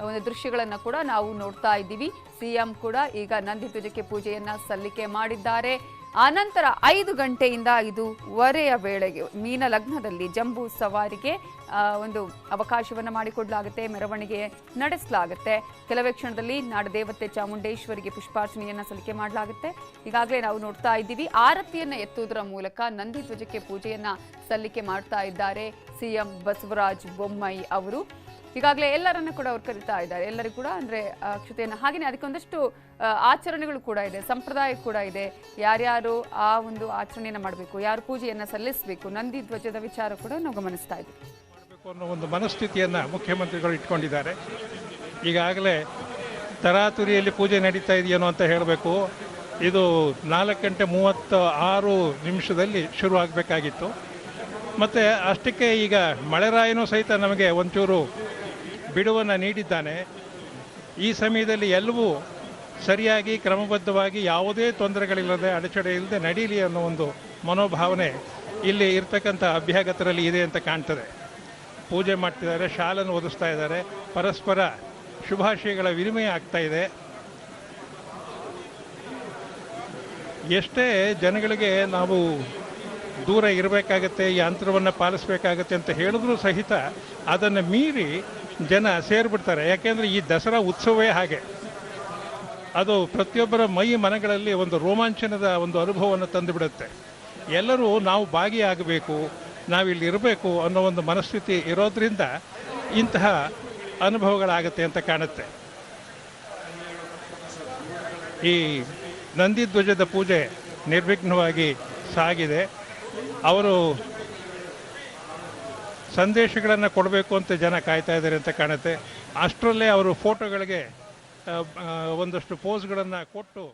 ಒಂದು ದೃಶ್ಯಗಳನ್ನ ಕೂಡ ನಾವು ನೋಡ್ತಾ ಇದ್ದೀವಿ. ಸಿಎಂ ಕೂಡ ಈಗ ನಂದಿ ಧ್ವಜಕ್ಕೆ ಪೂಜೆಯನ್ನ ಸಲ್ಲಿಕೆ ಮಾಡಿದ್ದಾರೆ. ಆನಂತರ 5 ಗಂಟೆಯಿಂದ 5:15 ವೇಳೆಗೆ ಮೀನ ಲಗ್ನದಲ್ಲಿ ಜಂಬೂ ಸವಾರಿಗೆ ಒಂದು ಅವಕಾಶವನ್ನು ಮಾಡಿಕೊಡಲಾಗುತ್ತೆ. ಮೆರವಣಿಗೆ ನಡೆಸಲಾಗುತ್ತೆ. ಕೆಲವೇ ಕ್ಷಣದಲ್ಲಿ ನಾಡದೇವತೆ ಚಾಮುಂಡೇಶ್ವರಿಗೆ ಪುಷ್ಪಾರ್ಚನೆಯನ್ನ ಸಲ್ಲಿಕೆ ಮಾಡಲಾಗುತ್ತೆ. ಈಗಾಗಲೇ ನಾವು ನೋಡ್ತಾ ಇದ್ದೀವಿ, ಆರತಿಯನ್ನ ಎತ್ತುವುದರ ಮೂಲಕ ನಂದಿ ಧ್ವಜಕ್ಕೆ ಪೂಜೆಯನ್ನ ಸಲ್ಲಿಕೆ ಮಾಡ್ತಾ ಇದ್ದಾರೆ ಸಿಎಂ ಬಸವರಾಜ ಬೊಮ್ಮಾಯಿ ಅವರು. ಈಗಾಗಲೇ ಎಲ್ಲರನ್ನು ಕೂಡ ಅವ್ರು ಕರೀತಾ ಇದ್ದಾರೆ. ಎಲ್ಲರಿಗೂ ಕೂಡ ಅಂದ್ರೆ ಅಕ್ಷತೆಯನ್ನು, ಹಾಗೆಯೇ ಅದಕ್ಕೊಂದಷ್ಟು ಆಚರಣೆಗಳು ಕೂಡ ಇದೆ, ಸಂಪ್ರದಾಯ ಕೂಡ ಇದೆ. ಯಾರ್ಯಾರು ಆ ಒಂದು ಆಚರಣೆಯನ್ನು ಮಾಡಬೇಕು, ಯಾರು ಪೂಜೆಯನ್ನ ಸಲ್ಲಿಸಬೇಕು, ನಂದಿ ಧ್ವಜದ ವಿಚಾರ ಕೂಡ ನಾವು ಗಮನಿಸ್ತಾ ಇದ್ದೀವಿ. ಅನ್ನೋ ಒಂದು ಮನಸ್ಥಿತಿಯನ್ನು ಮುಖ್ಯಮಂತ್ರಿಗಳು ಇಟ್ಕೊಂಡಿದ್ದಾರೆ. ಈಗಾಗಲೇ ತರಾತುರಿಯಲ್ಲಿ ಪೂಜೆ ನಡೀತಾ ಇದೆಯೇನೋ ಅಂತ ಹೇಳಬೇಕು. ಇದು 4:36 ಶುರು ಆಗಬೇಕಾಗಿತ್ತು. ಮತ್ತು ಅಷ್ಟಕ್ಕೆ ಈಗ ಮಳೆರಾಯನೂ ಸಹಿತ ನಮಗೆ ಒಂಚೂರು ಬಿಡುವನ್ನು ನೀಡಿದ್ದಾನೆ. ಈ ಸಮಯದಲ್ಲಿ ಎಲ್ಲವೂ ಸರಿಯಾಗಿ ಕ್ರಮಬದ್ಧವಾಗಿ ಯಾವುದೇ ತೊಂದರೆಗಳಿಲ್ಲದೆ ಅಡಚಣೆ ಇಲ್ಲದೆ ನಡೀಲಿ ಅನ್ನೋ ಒಂದು ಮನೋಭಾವನೆ ಇಲ್ಲಿ ಇರ್ತಕ್ಕಂಥ ಅಭ್ಯಾಗತರಲ್ಲಿ ಇದೆ ಅಂತ ಕಾಣ್ತದೆ. ಪೂಜೆ ಮಾಡ್ತಿದ್ದಾರೆ, ಶಾಲನ್ನು ಓದಿಸ್ತಾ ಇದ್ದಾರೆ, ಪರಸ್ಪರ ಶುಭಾಶಯಗಳ ವಿನಿಮಯ ಆಗ್ತಾ ಇದೆ. ಎಷ್ಟೇ ಜನಗಳಿಗೆ ನಾವು ದೂರ ಇರಬೇಕಾಗತ್ತೆ, ಈ ಅಂತರವನ್ನು ಪಾಲಿಸಬೇಕಾಗತ್ತೆ ಅಂತ ಹೇಳಿದ್ರೂ ಸಹಿತ ಅದನ್ನು ಮೀರಿ ಜನ ಸೇರಿಬಿಡ್ತಾರೆ. ಯಾಕೆಂದರೆ ಈ ದಸರಾ ಉತ್ಸವವೇ ಹಾಗೆ, ಅದು ಪ್ರತಿಯೊಬ್ಬರ ಮೈ ಮನಗಳಲ್ಲಿ ಒಂದು ರೋಮಾಂಚನದ ಒಂದು ಅನುಭವವನ್ನು ತಂದುಬಿಡುತ್ತೆ. ಎಲ್ಲರೂ ನಾವು ಭಾಗಿಯಾಗಬೇಕು, ನಾವಿಲ್ಲಿ ಇರಬೇಕು ಅನ್ನೋ ಒಂದು ಮನಸ್ಥಿತಿ ಇರೋದ್ರಿಂದ ಇಂತಹ ಅನುಭವಗಳಾಗತ್ತೆ ಅಂತ ಕಾಣುತ್ತೆ. ಈ ನಂದಿ ಧ್ವಜದ ಪೂಜೆ ನಿರ್ವಿಘ್ನವಾಗಿ ಸಾಗಿದೆ. ಅವರು ಸಂದೇಶಗಳನ್ನು ಕೊಡಬೇಕು ಅಂತ ಜನ ಕಾಯ್ತಾ ಇದ್ದಾರೆ ಅಂತ ಕಾಣುತ್ತೆ. ಅಷ್ಟರಲ್ಲೇ ಅವರು ಫೋಟೋಗಳಿಗೆ ಒಂದಷ್ಟು ಪೋಸ್ಗಳನ್ನು ಕೊಟ್ಟು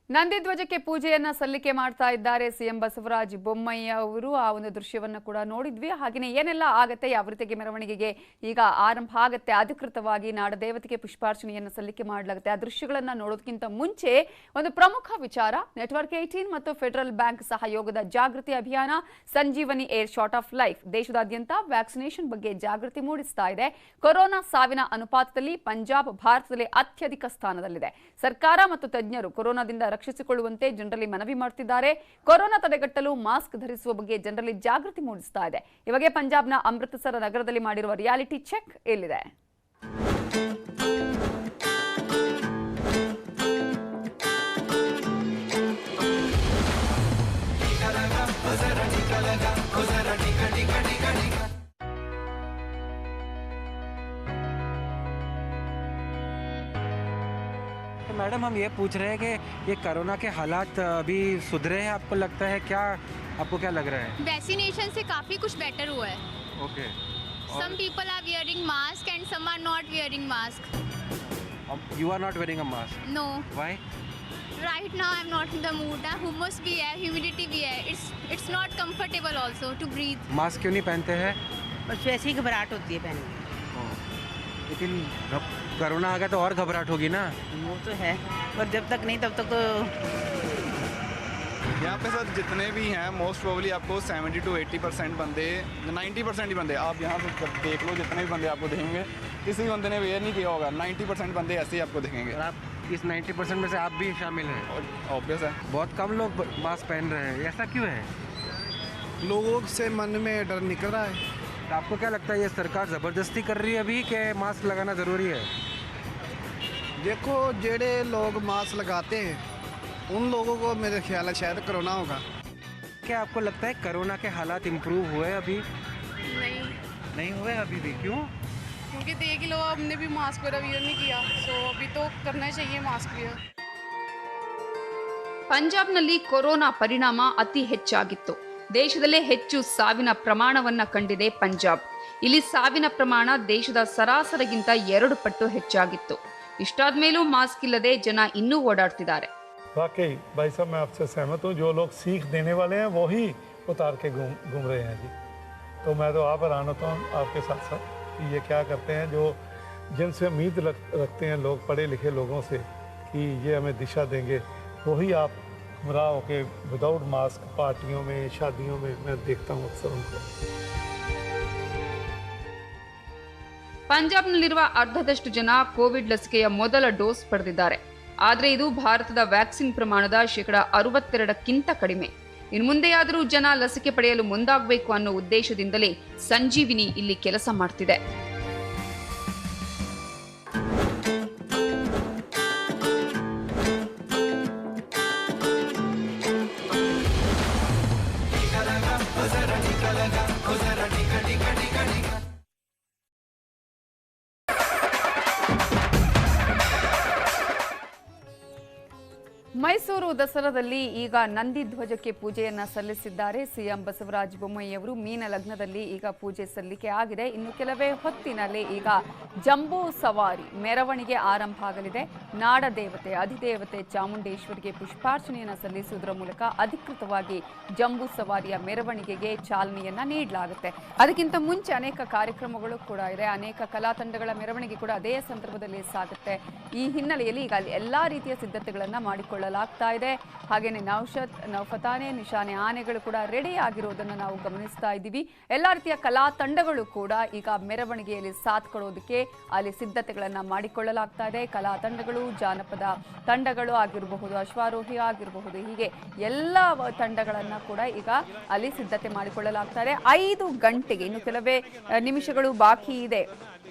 ನಂದಿಧ್ವಜಕ್ಕೆ ಪೂಜೆಯನ್ನ ಸಲ್ಲಿಕೆ ಮಾಡ್ತಾ ಇದ್ದಾರೆ ಸಿಎಂ ಬಸವರಾಜ ಬೊಮ್ಮಾಯಿ ಅವರು. ಆ ಒಂದು ದೃಶ್ಯವನ್ನ ಕೂಡ ನೋಡಿದ್ವಿ. ಹಾಗೆಯೇ ಏನೆಲ್ಲ ಆಗತ್ತೆ, ಯಾವ ರೀತಿಗೆ ಮೆರವಣಿಗೆಗೆ ಈಗ ಆರಂಭ ಆಗತ್ತೆ, ಅಧಿಕೃತವಾಗಿ ನಾಡದೇವತೆಗೆ ಪುಷ್ಪಾರ್ಚನೆಯನ್ನು ಸಲ್ಲಿಕೆ ಮಾಡಲಾಗುತ್ತೆ. ಆ ದೃಶ್ಯಗಳನ್ನ ನೋಡೋದಕ್ಕಿಂತ ಮುಂಚೆ ಒಂದು ಪ್ರಮುಖ ವಿಚಾರ, ನೆಟ್ವರ್ಕ್ 18 ಮತ್ತು ಫೆಡರಲ್ ಬ್ಯಾಂಕ್ ಸಹಯೋಗದ ಜಾಗೃತಿ ಅಭಿಯಾನ ಸಂಜೀವನಿ ಏರ್ ಶಾರ್ಟ್ ಆಫ್ ಲೈಫ್ ದೇಶದಾದ್ಯಂತ ವ್ಯಾಕ್ಸಿನೇಷನ್ ಬಗ್ಗೆ ಜಾಗೃತಿ ಮೂಡಿಸ್ತಾ ಇದೆ. ಕೊರೋನಾ ಸಾವಿನ ಅನುಪಾತದಲ್ಲಿ ಪಂಜಾಬ್ ಭಾರತದಲ್ಲಿ ಅತ್ಯಧಿಕ ಸ್ಥಾನದಲ್ಲಿದೆ. ಸರ್ಕಾರ ಮತ್ತು ತಜ್ಞರು ಕೊರೋನಾದಿಂದ ರಕ್ಷಿಸಿಕೊಳ್ಳುವಂತೆ ಜನರಲ್ಲಿ ಮನವಿ ಮಾಡುತ್ತಿದ್ದಾರೆ. ಕೊರೋನಾ ತಡೆಗಟ್ಟಲು ಮಾಸ್ಕ್ ಧರಿಸುವ ಬಗ್ಗೆ ಜನರಲ್ಲಿ ಜಾಗೃತಿ ಮೂಡಿಸ್ತಾ ಇದೆ. ಇವಾಗ ಪಂಜಾಬ್ನ ಅಮೃತಸರ ನಗರದಲ್ಲಿ ಮಾಡಿರುವ ರಿಯಾಲಿಟಿ ಚೆಕ್ ಇಲ್ಲಿದೆ. मैडम हम ये पूछ रहे हैं कि ये कोरोना के हालात अभी सुधरे हैं, आपको लगता है क्या, आपको क्या लग रहा है? वैक्सीनेशन से काफ़ी कुछ बेटर हुआ है. Okay. Some people are wearing mask and some are not wearing mask. You are not wearing a mask? No. Why? Right now I'm not in the mood. Hummus भी है, humidity भी है. It's not comfortable also to breathe. Mask क्यों नहीं पहनते हैं? बस वैसे ही घबराहट होती है पहनने में. लेकिन कोरोना आ गया तो और घबराहट होगी ना? वो तो है, पर जब तक नहीं तब तक तो यहाँ पे सर जितने भी हैं मोस्ट प्रोबेबली आपको 70 to 80% बंदे, 90% ही बंदे, आप यहाँ से देख लो जितने भी बंदे आपको दिखेंगे किसी बंदे ने वेयर नहीं किया होगा. 90% बंदे ऐसे ही आपको दिखेंगे. और आप इस 90% में से आप भी शामिल हैं? ऑब्वियस है. बहुत कम लोग मास्क पहन रहे हैं, ऐसा क्यों है? लोगों से मन में डर निकल रहा है. तो आपको क्या लगता है ये सरकार ज़बरदस्ती कर रही है अभी कि मास्क लगाना ज़रूरी है? देखो जेड़े लोग मास्क लगाते हैं उन लोगों को मेरे ख्याल है शायद कोरोना होगा. क्या आपको लगता है कोरोना के हालात इम्प्रूव हुए अभी? नहीं हुए अभी भी, क्यों? क्योंकि देख लो हमने भी मास्क वगैरह वियर नहीं किया, सो अभी तो करना चाहिए मास्क वियर. ಪಂಜಾಬ್ನಲ್ಲಿ ಕೊರೋನಾ ಪರಿಣಾಮ ಅತಿ ಹೆಚ್ಚಾಗಿತ್ತು. ದೇಶದಲ್ಲೇ ಹೆಚ್ಚು ಸಾವಿನ ಪ್ರಮಾಣವನ್ನ ಕಂಡಿದೆ ಪಂಜಾಬ್. ಇಲ್ಲಿ ಸಾವಿನ ಪ್ರಮಾಣ ದೇಶದ ಸರಾಸರಿಗಿಂತ 2 ಪಟ್ಟು ಹೆಚ್ಚಾಗಿತ್ತು. ಇಷ್ಟಾದ ಮೇಲೂ ಮಾಸ್ಕ್ ಇಲ್ಲದೆ ಜನ ಇನ್ನೂ ಓಡಾಡ್ತಿದ್ದಾರೆ. वाकई भाई साहब मैं आपसे सहमत हूँ. जो लोग सीख देने वाले हैं वो ही उतार के घूम रहे हैं जी. तो मैं तो आप हैरान होता हूँ आपके साथ साथ कि ये क्या करते हैं, जो जिनसे उम्मीद रखते हैं लोग, पढ़े लिखे लोगों से कि ये हमें दिशा देंगे, वही आप गुमराह होके विदाउट मास्क पार्टियों में, शादियों में मैं देखता हूँ अक्सर उनको. ಪಂಜಾಬ್ನಲ್ಲಿರುವ ಅರ್ಧದಷ್ಟು ಜನ ಕೋವಿಡ್ ಲಸಿಕೆಯ ಮೊದಲ ಡೋಸ್ ಪಡೆದಿದ್ದಾರೆ. ಆದರೆ ಇದು ಭಾರತದ ವ್ಯಾಕ್ಸಿನ್ ಪ್ರಮಾಣದ 62%ಕ್ಕಿಂತ ಕಡಿಮೆ. ಇನ್ನು ಮುಂದೆಯಾದರೂ ಜನ ಲಸಿಕೆ ಪಡೆಯಲು ಮುಂದಾಗಬೇಕು ಅನ್ನೋ ಉದ್ದೇಶದಿಂದಲೇ ಸಂಜೀವಿನಿ ಇಲ್ಲಿ ಕೆಲಸ ಮಾಡ್ತಿದೆ. ಮೈಸೂರು ದಸರಾದಲ್ಲಿ ಈಗ ನಂದಿಧ್ವಜಕ್ಕೆ ಪೂಜೆಯನ್ನ ಸಲ್ಲಿಸಿದ್ದಾರೆ ಸಿಎಂ ಬಸವರಾಜ ಬೊಮ್ಮಾಯಿ ಅವರು. ಮೀನ ಲಗ್ನದಲ್ಲಿ ಈಗ ಪೂಜೆ ಸಲ್ಲಿಕೆ ಆಗಿದೆ. ಇನ್ನು ಕೆಲವೇ ಹೊತ್ತಿನಲ್ಲಿ ಈಗ ಜಂಬೂ ಸವಾರಿ ಮೆರವಣಿಗೆ ಆರಂಭ ಆಗಲಿದೆ. ನಾಡ ದೇವತೆ ಅಧಿದೇವತೆ ಚಾಮುಂಡೇಶ್ವರಿಗೆ ಪುಷ್ಪಾರ್ಚನೆಯನ್ನು ಸಲ್ಲಿಸುವುದರ ಮೂಲಕ ಅಧಿಕೃತವಾಗಿ ಜಂಬೂ ಸವಾರಿಯ ಮೆರವಣಿಗೆಗೆ ಚಾಲನೆಯನ್ನ ನೀಡಲಾಗುತ್ತೆ. ಅದಕ್ಕಿಂತ ಮುಂಚೆ ಅನೇಕ ಕಾರ್ಯಕ್ರಮಗಳು ಕೂಡ ಇದೆ. ಅನೇಕ ಕಲಾ ತಂಡಗಳ ಮೆರವಣಿಗೆ ಕೂಡ ಅದೇ ಸಂದರ್ಭದಲ್ಲಿ ಸಾಗುತ್ತೆ. ಈ ಹಿನ್ನೆಲೆಯಲ್ಲಿ ಈಗ ಎಲ್ಲಾ ರೀತಿಯ ಸಿದ್ಧತೆಗಳನ್ನ ಮಾಡಿಕೊಳ್ಳಲಾಗ್ತಾ ಇದೆ. ಹಾಗೇನೆ ನೌಫತಾನೆ ನಿಶಾನೆ ಆನೆಗಳು ಕೂಡ ರೆಡಿ ಆಗಿರೋದನ್ನು ನಾವು ಗಮನಿಸ್ತಾ ಇದ್ದೀವಿ. ಎಲ್ಲಾ ರೀತಿಯ ಕಲಾ ತಂಡಗಳು ಕೂಡ ಈಗ ಮೆರವಣಿಗೆಯಲ್ಲಿ ಸಾಥ್ ಕೊಡೋದಕ್ಕೆ ಅಲ್ಲಿ ಸಿದ್ಧತೆಗಳನ್ನ ಮಾಡಿಕೊಳ್ಳಲಾಗ್ತಾ ಇದೆ. ಕಲಾ ತಂಡಗಳು, ಜಾನಪದ ತಂಡಗಳು ಆಗಿರಬಹುದು, ಅಶ್ವಾರೋಹಿ ಆಗಿರಬಹುದು, ಹೀಗೆ ಎಲ್ಲ ತಂಡಗಳನ್ನ ಕೂಡ ಈಗ ಅಲ್ಲಿ ಸಿದ್ಧತೆ ಮಾಡಿಕೊಳ್ಳಲಾಗ್ತಾ ಇದೆ. 5 ಗಂಟೆಗೆ ಇನ್ನು ಕೆಲವೇ ನಿಮಿಷಗಳು ಬಾಕಿ ಇದೆ.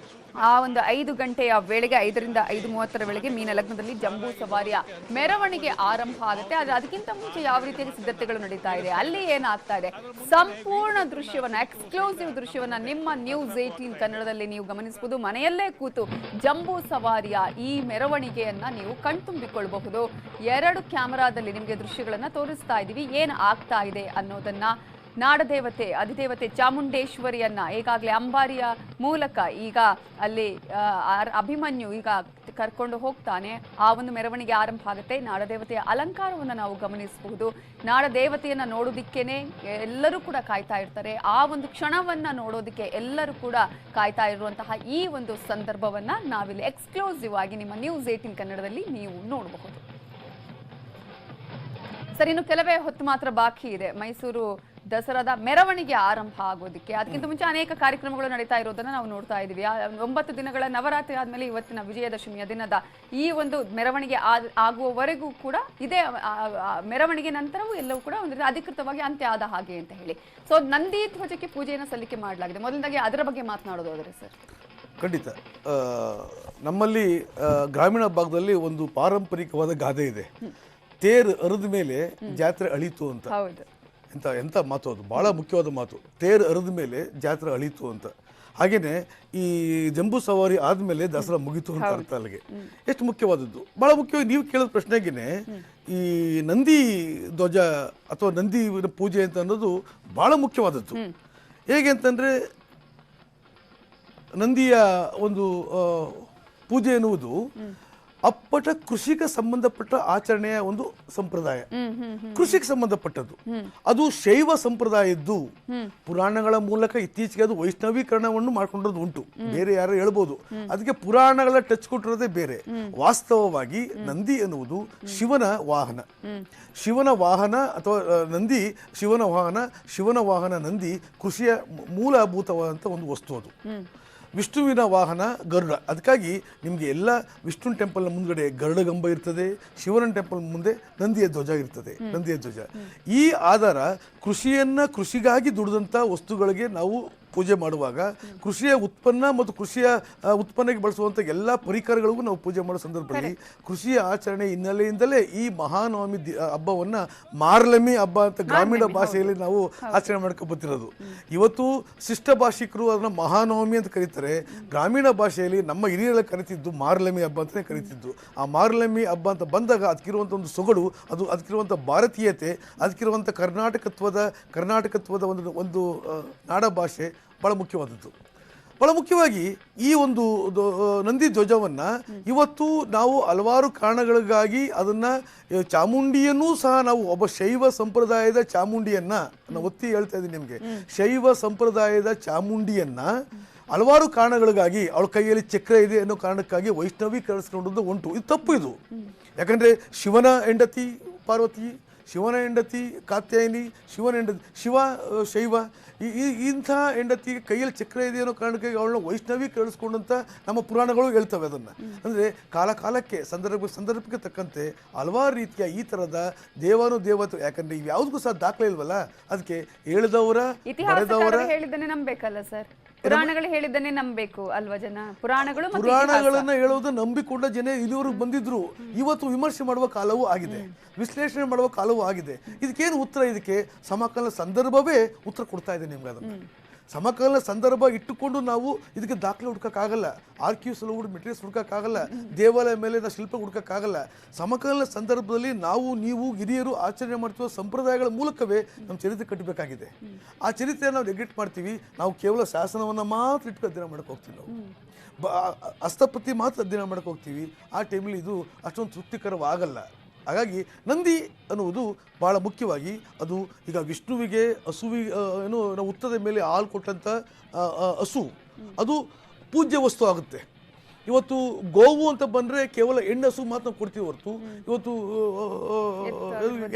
ಆ ಒಂದು 5 ಗಂಟೆಯ ವೇಳೆಗೆ 5ರಿಂದ 5:30 ವೇಳೆಗೆ ಮೀನ ಲಗ್ನದಲ್ಲಿ ಜಂಬೂ ಸವಾರಿಯ ಮೆರವಣಿಗೆ ಆರಂಭ ಆಗುತ್ತೆ. ಆದರೆ ಅದಕ್ಕಿಂತ ಮುಂಚೆ ಯಾವ ರೀತಿಯ ಸಿದ್ಧತೆಗಳು ನಡೀತಾ ಇದೆ, ಅಲ್ಲಿ ಏನಾಗ್ತಾ ಇದೆ, ಸಂಪೂರ್ಣ ದೃಶ್ಯವನ್ನ, ಎಕ್ಸ್ಕ್ಲೂಸಿವ್ ದೃಶ್ಯವನ್ನ ನಿಮ್ಮ ನ್ಯೂಸ್ 18 ಕನ್ನಡದಲ್ಲಿ ನೀವು ಗಮನಿಸಬಹುದು. ಮನೆಯಲ್ಲೇ ಕೂತು ಜಂಬೂ ಸವಾರಿಯ ಈ ಮೆರವಣಿಗೆಯನ್ನ ನೀವು ಕಣ್ತುಂಬಿಕೊಳ್ಳಬಹುದು. 2 ಕ್ಯಾಮೆರಾದಲ್ಲಿ ನಿಮಗೆ ದೃಶ್ಯಗಳನ್ನ ತೋರಿಸ್ತಾ ಇದ್ದೀವಿ. ಏನು ಆಗ್ತಾ ಇದೆ ಅನ್ನೋದನ್ನ ನಾಡದೇವತೆ ಅಧಿದೇವತೆ ಚಾಮುಂಡೇಶ್ವರಿಯನ್ನ ಈಗಾಗಲೇ ಅಂಬಾರಿಯ ಮೂಲಕ ಈಗ ಅಲ್ಲಿ ಅಭಿಮನ್ಯು ಈಗ ಕರ್ಕೊಂಡು ಹೋಗ್ತಾನೆ. ಆ ಒಂದು ಮೆರವಣಿಗೆ ಆರಂಭ ಆಗುತ್ತೆ. ನಾಡದೇವತೆಯ ಅಲಂಕಾರವನ್ನು ನಾವು ಗಮನಿಸಬಹುದು. ನಾಡದೇವತೆಯನ್ನ ನೋಡೋದಿಕ್ಕೇನೆ ಎಲ್ಲರೂ ಕೂಡ ಕಾಯ್ತಾ ಇರ್ತಾರೆ. ಆ ಒಂದು ಕ್ಷಣವನ್ನ ನೋಡೋದಕ್ಕೆ ಎಲ್ಲರೂ ಕೂಡ ಕಾಯ್ತಾ ಇರುವಂತಹ ಈ ಒಂದು ಸಂದರ್ಭವನ್ನ ನಾವಿಲ್ಲಿ ಎಕ್ಸ್ಕ್ಲೂಸಿವ್ ಆಗಿ ನಿಮ್ಮ ನ್ಯೂಸ್ 18 ಕನ್ನಡದಲ್ಲಿ ನೀವು ನೋಡಬಹುದು. ಸರ್, ಇನ್ನು ಕೆಲವೇ ಹೊತ್ತು ಮಾತ್ರ ಬಾಕಿ ಇದೆ ಮೈಸೂರು ದಸರಾದ ಮೆರವಣಿಗೆ ಆರಂಭ ಆಗೋದಕ್ಕೆ. ಅದಕ್ಕಿಂತ ಮುಂಚೆ ಅನೇಕ ಕಾರ್ಯಕ್ರಮಗಳು ನಡೀತಾ ಇರೋದನ್ನ ನಾವು ನೋಡ್ತಾ ಇದೀವಿ. 9 ದಿನಗಳ ನವರಾತ್ರಿ ಆದ್ಮೇಲೆ ಇವತ್ತಿನ ವಿಜಯದಶಮಿಯ ದಿನದ ಈ ಒಂದು ಮೆರವಣಿಗೆ ಆಗುವವರೆಗೂ ಕೂಡ ಇದೇ ಮೆರವಣಿಗೆ ನಂತರವೂ ಎಲ್ಲವೂ ಕೂಡ ಒಂದು ಅಧಿಕೃತವಾಗಿ ಅಂತ್ಯ ಆದ ಹಾಗೆ ಅಂತ ಹೇಳಿ. ಸೊ ನಂದಿ ಧ್ವಜಕ್ಕೆ ಪೂಜೆಯನ್ನು ಸಲ್ಲಿಕೆ ಮಾಡಲಾಗಿದೆ. ಮೊದಲನೇದಾಗಿ ಅದರ ಬಗ್ಗೆ ಮಾತನಾಡೋದಾದ್ರೆ ಸರ್. ಖಂಡಿತ ನಮ್ಮಲ್ಲಿ ಗ್ರಾಮೀಣ ಭಾಗದಲ್ಲಿ ಒಂದು ಪಾರಂಪರಿಕವಾದ ಗಾದೆ ಇದೆ, ತೇರು ಅರಿದ ಮೇಲೆ ಜಾತ್ರೆ ಅಳೀತು ಅಂತ. ಎಂತ ಮಾತು ಅದು, ಬಹಳ ಮುಖ್ಯವಾದ ಮಾತು. ತೇರು ಅರಿದ ಮೇಲೆ ಜಾತ್ರೆ ಅಳೀತು ಅಂತ. ಹಾಗೇನೆ ಈ ಜಂಬೂ ಸವಾರಿ ಆದ್ಮೇಲೆ ದಸರಾ ಮುಗೀತು ಅಂತ ಅರ್ಥ. ಅಲ್ಲಿಗೆ ಎಷ್ಟು ಮುಖ್ಯವಾದದ್ದು, ಬಹಳ ಮುಖ್ಯವಾಗಿ ನೀವು ಕೇಳಿದ ಪ್ರಶ್ನೆಗೇನೆ ಈ ನಂದಿ ಧ್ವಜ ಅಥವಾ ನಂದಿ ಪೂಜೆ ಅಂತ ಅನ್ನೋದು ಬಹಳ ಮುಖ್ಯವಾದದ್ದು. ಹೇಗೆ ಅಂತಂದ್ರೆ ನಂದಿಯ ಒಂದು ಪೂಜೆ ಎನ್ನುವುದು ಅಪ್ಪಟ ಕೃಷಿಗೆ ಸಂಬಂಧಪಟ್ಟ ಆಚರಣೆಯ ಒಂದು ಸಂಪ್ರದಾಯ, ಕೃಷಿಗೆ ಸಂಬಂಧಪಟ್ಟದ್ದು. ಅದು ಶೈವ ಸಂಪ್ರದಾಯದ್ದು. ಪುರಾಣಗಳ ಮೂಲಕ ಇತ್ತೀಚೆಗೆ ಅದು ವೈಷ್ಣವೀಕರಣವನ್ನು ಮಾಡ್ಕೊಂಡಿರೋದು ಉಂಟು, ಬೇರೆ ಯಾರು ಹೇಳ್ಬೋದು. ಅದಕ್ಕೆ ಪುರಾಣಗಳ ಟಚ್ ಕೊಟ್ಟಿರೋದೇ ಬೇರೆ. ವಾಸ್ತವವಾಗಿ ನಂದಿ ಎನ್ನುವುದು ಶಿವನ ವಾಹನ. ಶಿವನ ವಾಹನ ಅಥವಾ ನಂದಿ ಶಿವನ ವಾಹನ. ಶಿವನ ವಾಹನ ನಂದಿ ಕೃಷಿಯ ಮೂಲಭೂತವಾದಂಥ ಒಂದು ವಸ್ತು ಅದು. ವಿಷ್ಣುವಿನ ವಾಹನ ಗರುಡ. ಅದಕ್ಕಾಗಿ ನಿಮಗೆ ಎಲ್ಲ ವಿಷ್ಣು ಟೆಂಪಲ್ನ ಮುಂದ್ಗಡೆ ಗರುಡಗಂಬ ಇರ್ತದೆ, ಶಿವನ ಟೆಂಪಲ್ ಮುಂದೆ ನಂದಿಯ ಧ್ವಜ ಇರ್ತದೆ. ನಂದಿಯ ಧ್ವಜ ಈ ಆಧಾರ ಕೃಷಿಗಾಗಿ ದುಡಿದಂಥ ವಸ್ತುಗಳಿಗೆ ನಾವು ಪೂಜೆ ಮಾಡುವಾಗ ಕೃಷಿಯ ಉತ್ಪನ್ನ ಮತ್ತು ಕೃಷಿಯ ಉತ್ಪನ್ನಕ್ಕೆ ಬಳಸುವಂಥ ಎಲ್ಲ ಪರಿಕರಗಳಿಗೂ ನಾವು ಪೂಜೆ ಮಾಡೋ ಸಂದರ್ಭದಲ್ಲಿ ಕೃಷಿಯ ಆಚರಣೆ ಹಿನ್ನೆಲೆಯಿಂದಲೇ ಈ ಮಹಾನವಮಿ ಹಬ್ಬವನ್ನು ಮಾರ್ಲಮಿ ಹಬ್ಬ ಅಂತ ಗ್ರಾಮೀಣ ಭಾಷೆಯಲ್ಲಿ ನಾವು ಆಚರಣೆ ಮಾಡ್ಕೊಬತ್ತಿರೋದು. ಇವತ್ತು ಶಿಷ್ಟ ಭಾಷಿಕರು ಅದನ್ನು ಮಹಾನವಮಿ ಅಂತ ಕರೀತಾರೆ. ಗ್ರಾಮೀಣ ಭಾಷೆಯಲ್ಲಿ ನಮ್ಮ ಹಿರಿಯರ ಕರಿತಿದ್ದು ಮಾರ್ಲಮಿ ಹಬ್ಬ ಅಂತಲೇ ಕರಿತಿದ್ದು. ಆ ಮಾರ್ಲಮಿ ಹಬ್ಬ ಅಂತ ಬಂದಾಗ ಅದಕ್ಕಿರುವಂಥ ಒಂದು ಸೊಗಡು, ಅದು ಅದಕ್ಕಿರುವಂಥ ಭಾರತೀಯತೆ, ಅದಕ್ಕಿರುವಂಥ ಕರ್ನಾಟಕತ್ವದ ಒಂದು ನಾಡ ಭಾಷೆ ಬಹಳ ಮುಖ್ಯವಾದದ್ದು. ಬಹಳ ಮುಖ್ಯವಾಗಿ ಈ ಒಂದು ನಂದಿ ಧ್ವಜವನ್ನು ಇವತ್ತು ನಾವು ಹಲವಾರು ಕಾರಣಗಳಿಗಾಗಿ ಅದನ್ನು ಚಾಮುಂಡಿಯನ್ನೂ ಸಹ ನಾವು ಒಬ್ಬ ಶೈವ ಸಂಪ್ರದಾಯದ ಚಾಮುಂಡಿಯನ್ನು ನಾನು ಒತ್ತಿ ಹೇಳ್ತಾ ಇದ್ದೀನಿ ನಿಮಗೆ. ಶೈವ ಸಂಪ್ರದಾಯದ ಚಾಮುಂಡಿಯನ್ನು ಹಲವಾರು ಕಾರಣಗಳಿಗಾಗಿ ಅವಳ ಕೈಯಲ್ಲಿ ಚಕ್ರ ಇದೆ ಅನ್ನೋ ಕಾರಣಕ್ಕಾಗಿ ವೈಷ್ಣವೀಕರಿಸ್ಕೊಂಡದ್ದು ಉಂಟು. ಇದು ತಪ್ಪು. ಇದು ಯಾಕಂದರೆ ಶಿವನ ಹೆಂಡತಿ ಪಾರ್ವತಿ, ಶಿವನ ಹೆಂಡತಿ ಕಾತ್ಯಾಯಿನಿ, ಶಿವನ ಹೆಂಡತಿ ಶಿವ ಶೈವ. ಇಂಥ ಹೆಂಡತಿಗೆ ಕೈಯಲ್ಲಿ ಚಕ್ರ ಇದೆ ಅನ್ನೋ ಕಾರಣಕ್ಕಾಗಿ ಅವಳನ್ನ ವೈಷ್ಣವೀಕರಿಸ್ಕೊಂಡಂತ ನಮ್ಮ ಪುರಾಣಗಳು ಹೇಳ್ತವೆ. ಅದನ್ನು ಅಂದರೆ ಕಾಲಕ್ಕೆ ಸಂದರ್ಭಕ್ಕೆ ತಕ್ಕಂತೆ ಹಲವಾರು ರೀತಿಯ ಈ ಥರದ ದೇವತೆ. ಯಾಕಂದರೆ ಇವು ಯಾವುದಕ್ಕೂ ಸಹ ದಾಖಲೆ ಇಲ್ವಲ್ಲ, ಅದಕ್ಕೆ ಹೇಳಿದವರ ಹೇಳಿದ್ದನ್ನೇ ನಂಬೇಕಲ್ಲ ಸರ್. ಪುರಾಣಗಳು ಹೇಳಿದ್ದನ್ನೇ ನಂಬಬೇಕು ಅಲ್ವಾ ಜನ? ಪುರಾಣಗಳನ್ನ ಹೇಳೋದು ನಂಬಿಕೊಂಡ ಜನ ಇಲ್ಲಿವರೆಗೂ ಬಂದಿದ್ರು. ಇವತ್ತು ವಿಮರ್ಶೆ ಮಾಡುವ ಕಾಲವೂ ಆಗಿದೆ, ವಿಶ್ಲೇಷಣೆ ಮಾಡುವ ಕಾಲವೂ ಆಗಿದೆ. ಇದಕ್ಕೇನು ಉತ್ತರ? ಇದಕ್ಕೆ ಸಮಕಾಲೀನ ಸಂದರ್ಭವೇ ಉತ್ತರ ಕೊಡ್ತಾ ಇದೆ ನಿಮ್ಗೆ. ಅದನ್ನು ಸಮಕಾಲೀನ ಸಂದರ್ಭ ಇಟ್ಟುಕೊಂಡು ನಾವು ಇದಕ್ಕೆ ದಾಖಲೆ ಹುಡ್ಕೋಕ್ಕಾಗಲ್ಲ, ಆರ್ಕ್ಯೂಸ್ ಮೆಟೀರಿಯಲ್ಸ್ ಹುಡ್ಕೋಕ್ಕಾಗಲ್ಲ, ದೇವಾಲಯ ಮೇಲೆ ನಾವು ಶಿಲ್ಪ ಹುಡ್ಕೋಕ್ಕಾಗಲ್ಲ. ಸಮಕಾಲೀನ ಸಂದರ್ಭದಲ್ಲಿ ನೀವು ಹಿರಿಯರು ಆಚರಣೆ ಮಾಡ್ತಿರೋ ಸಂಪ್ರದಾಯಗಳ ಮೂಲಕವೇ ನಮ್ಮ ಚರಿತ್ರೆ ಕಟ್ಟಬೇಕಾಗಿದೆ. ಆ ಚರಿತ್ರೆ ನಾವು ನೆಗ್ಲೆಕ್ಟ್ ಮಾಡ್ತೀವಿ. ನಾವು ಕೇವಲ ಶಾಸನವನ್ನು ಮಾತ್ರ ಇಟ್ಟು ಅಧ್ಯಯನ ಮಾಡಕ್ಕೆ ಹೋಗ್ತೀವಿ. ನಾವು ಹಸ್ತಪತಿ ಮಾತ್ರ ಅಧ್ಯಯನ ಮಾಡಕ್ಕೆ ಹೋಗ್ತೀವಿ. ಆ ಟೈಮಲ್ಲಿ ಇದು ಅಷ್ಟೊಂದು ತೃಪ್ತಿಕರವಾಗಲ್ಲ. ಹಾಗಾಗಿ ನಂದಿ ಅನ್ನುವುದು ಭಾಳ ಮುಖ್ಯವಾಗಿ ಅದು ಈಗ ವಿಷ್ಣುವಿಗೆ ನಾವು ಉತ್ತದ ಮೇಲೆ ಹಾಲು ಕೊಟ್ಟಂಥ ಹಸು ಅದು ಪೂಜ್ಯ ವಸ್ತು ಆಗುತ್ತೆ. ಇವತ್ತು ಗೋವು ಅಂತ ಬಂದರೆ ಕೇವಲ ಹೆಣ್ಣು ಹಸು ಮಾತ್ರ ನಾವು ಕೊಡ್ತೀವಿ ಹೊರತು ಇವತ್ತು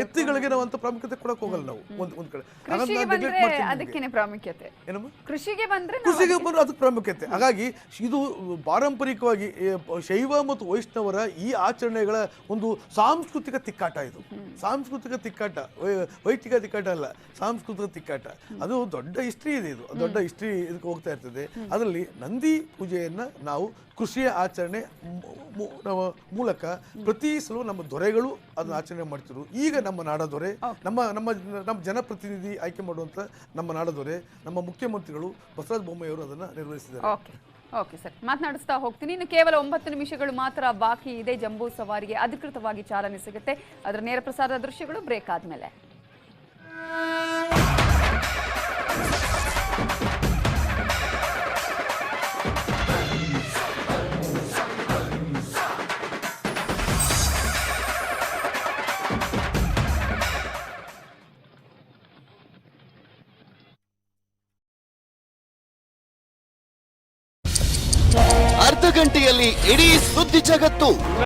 ಎತ್ತಿಗಳಿಗೆ ನಾವು ಅಂತ ಪ್ರಾಮುಖ್ಯತೆ ಕೊಡಕ್ಕೆ ಹೋಗಲ್ಲ ನಾವು. ಒಂದು ಕಡೆ ಕೃಷಿಗೆ ಬಂದ್ರೆ ಅದಕ್ಕೆ ಪ್ರಾಮುಖ್ಯತೆ. ಹಾಗಾಗಿ ಇದು ಪಾರಂಪರಿಕವಾಗಿ ಶೈವ ಮತ್ತು ವೈಷ್ಣವರ ಈ ಆಚರಣೆಗಳ ಒಂದು ಸಾಂಸ್ಕೃತಿಕ ತಿಕ್ಕಾಟ. ಇದು ಸಾಂಸ್ಕೃತಿಕ ತಿಕ್ಕಾಟ, ವೈಯಕ್ತಿಕ ತಿಕ್ಕಾಟ ಅಲ್ಲ, ಸಾಂಸ್ಕೃತಿಕ ತಿಕ್ಕಾಟ. ಅದು ದೊಡ್ಡ ಹಿಸ್ಟ್ರಿ ಇದೆ. ಇದು ದೊಡ್ಡ ಹಿಸ್ಟ್ರಿ ಇದಕ್ಕೆ ಹೋಗ್ತಾ ಇರ್ತದೆ. ಅದರಲ್ಲಿ ನಂದಿ ಪೂಜೆಯನ್ನು ನಾವು ಕೃಷಿಯ ಆಚರಣೆ ಮೂಲಕ ಪ್ರತಿ ಸಲ ನಮ್ಮ ದೊರೆಗಳು ಅದನ್ನು ಆಚರಣೆ ಮಾಡ್ತಿದ್ರು. ಈಗ ನಮ್ಮ ನಾಡದೊರೆ, ನಮ್ಮ ಜನಪ್ರತಿನಿಧಿ ಆಯ್ಕೆ ಮಾಡುವಂಥ ನಮ್ಮ ನಾಡದೊರೆ, ನಮ್ಮ ಮುಖ್ಯಮಂತ್ರಿಗಳು ಬಸವರಾಜ ಬೊಮ್ಮಾಯಿಯವರು ಅದನ್ನು ನಿರ್ವಹಿಸಿದ್ದಾರೆ. ಓಕೆ ಸರ್, ಮಾತನಾಡಿಸ್ತಾ ಹೋಗ್ತೀನಿ. ಇನ್ನು ಕೇವಲ 9 ನಿಮಿಷಗಳು ಮಾತ್ರ ಬಾಕಿ ಇದೆ. ಜಂಬೂ ಸವಾರಿಗೆ ಅಧಿಕೃತವಾಗಿ ಚಾಲನೆ ಸಿಗುತ್ತೆ. ಅದರ ನೇರ ಪ್ರಸಾರದ ದೃಶ್ಯಗಳು ಬ್ರೇಕ್ ಆದ್ಮೇಲೆ. ಗಂಟೆಯಲ್ಲಿ ಇಡೀ ಸುದ್ದಿ ಜಗತ್ತು.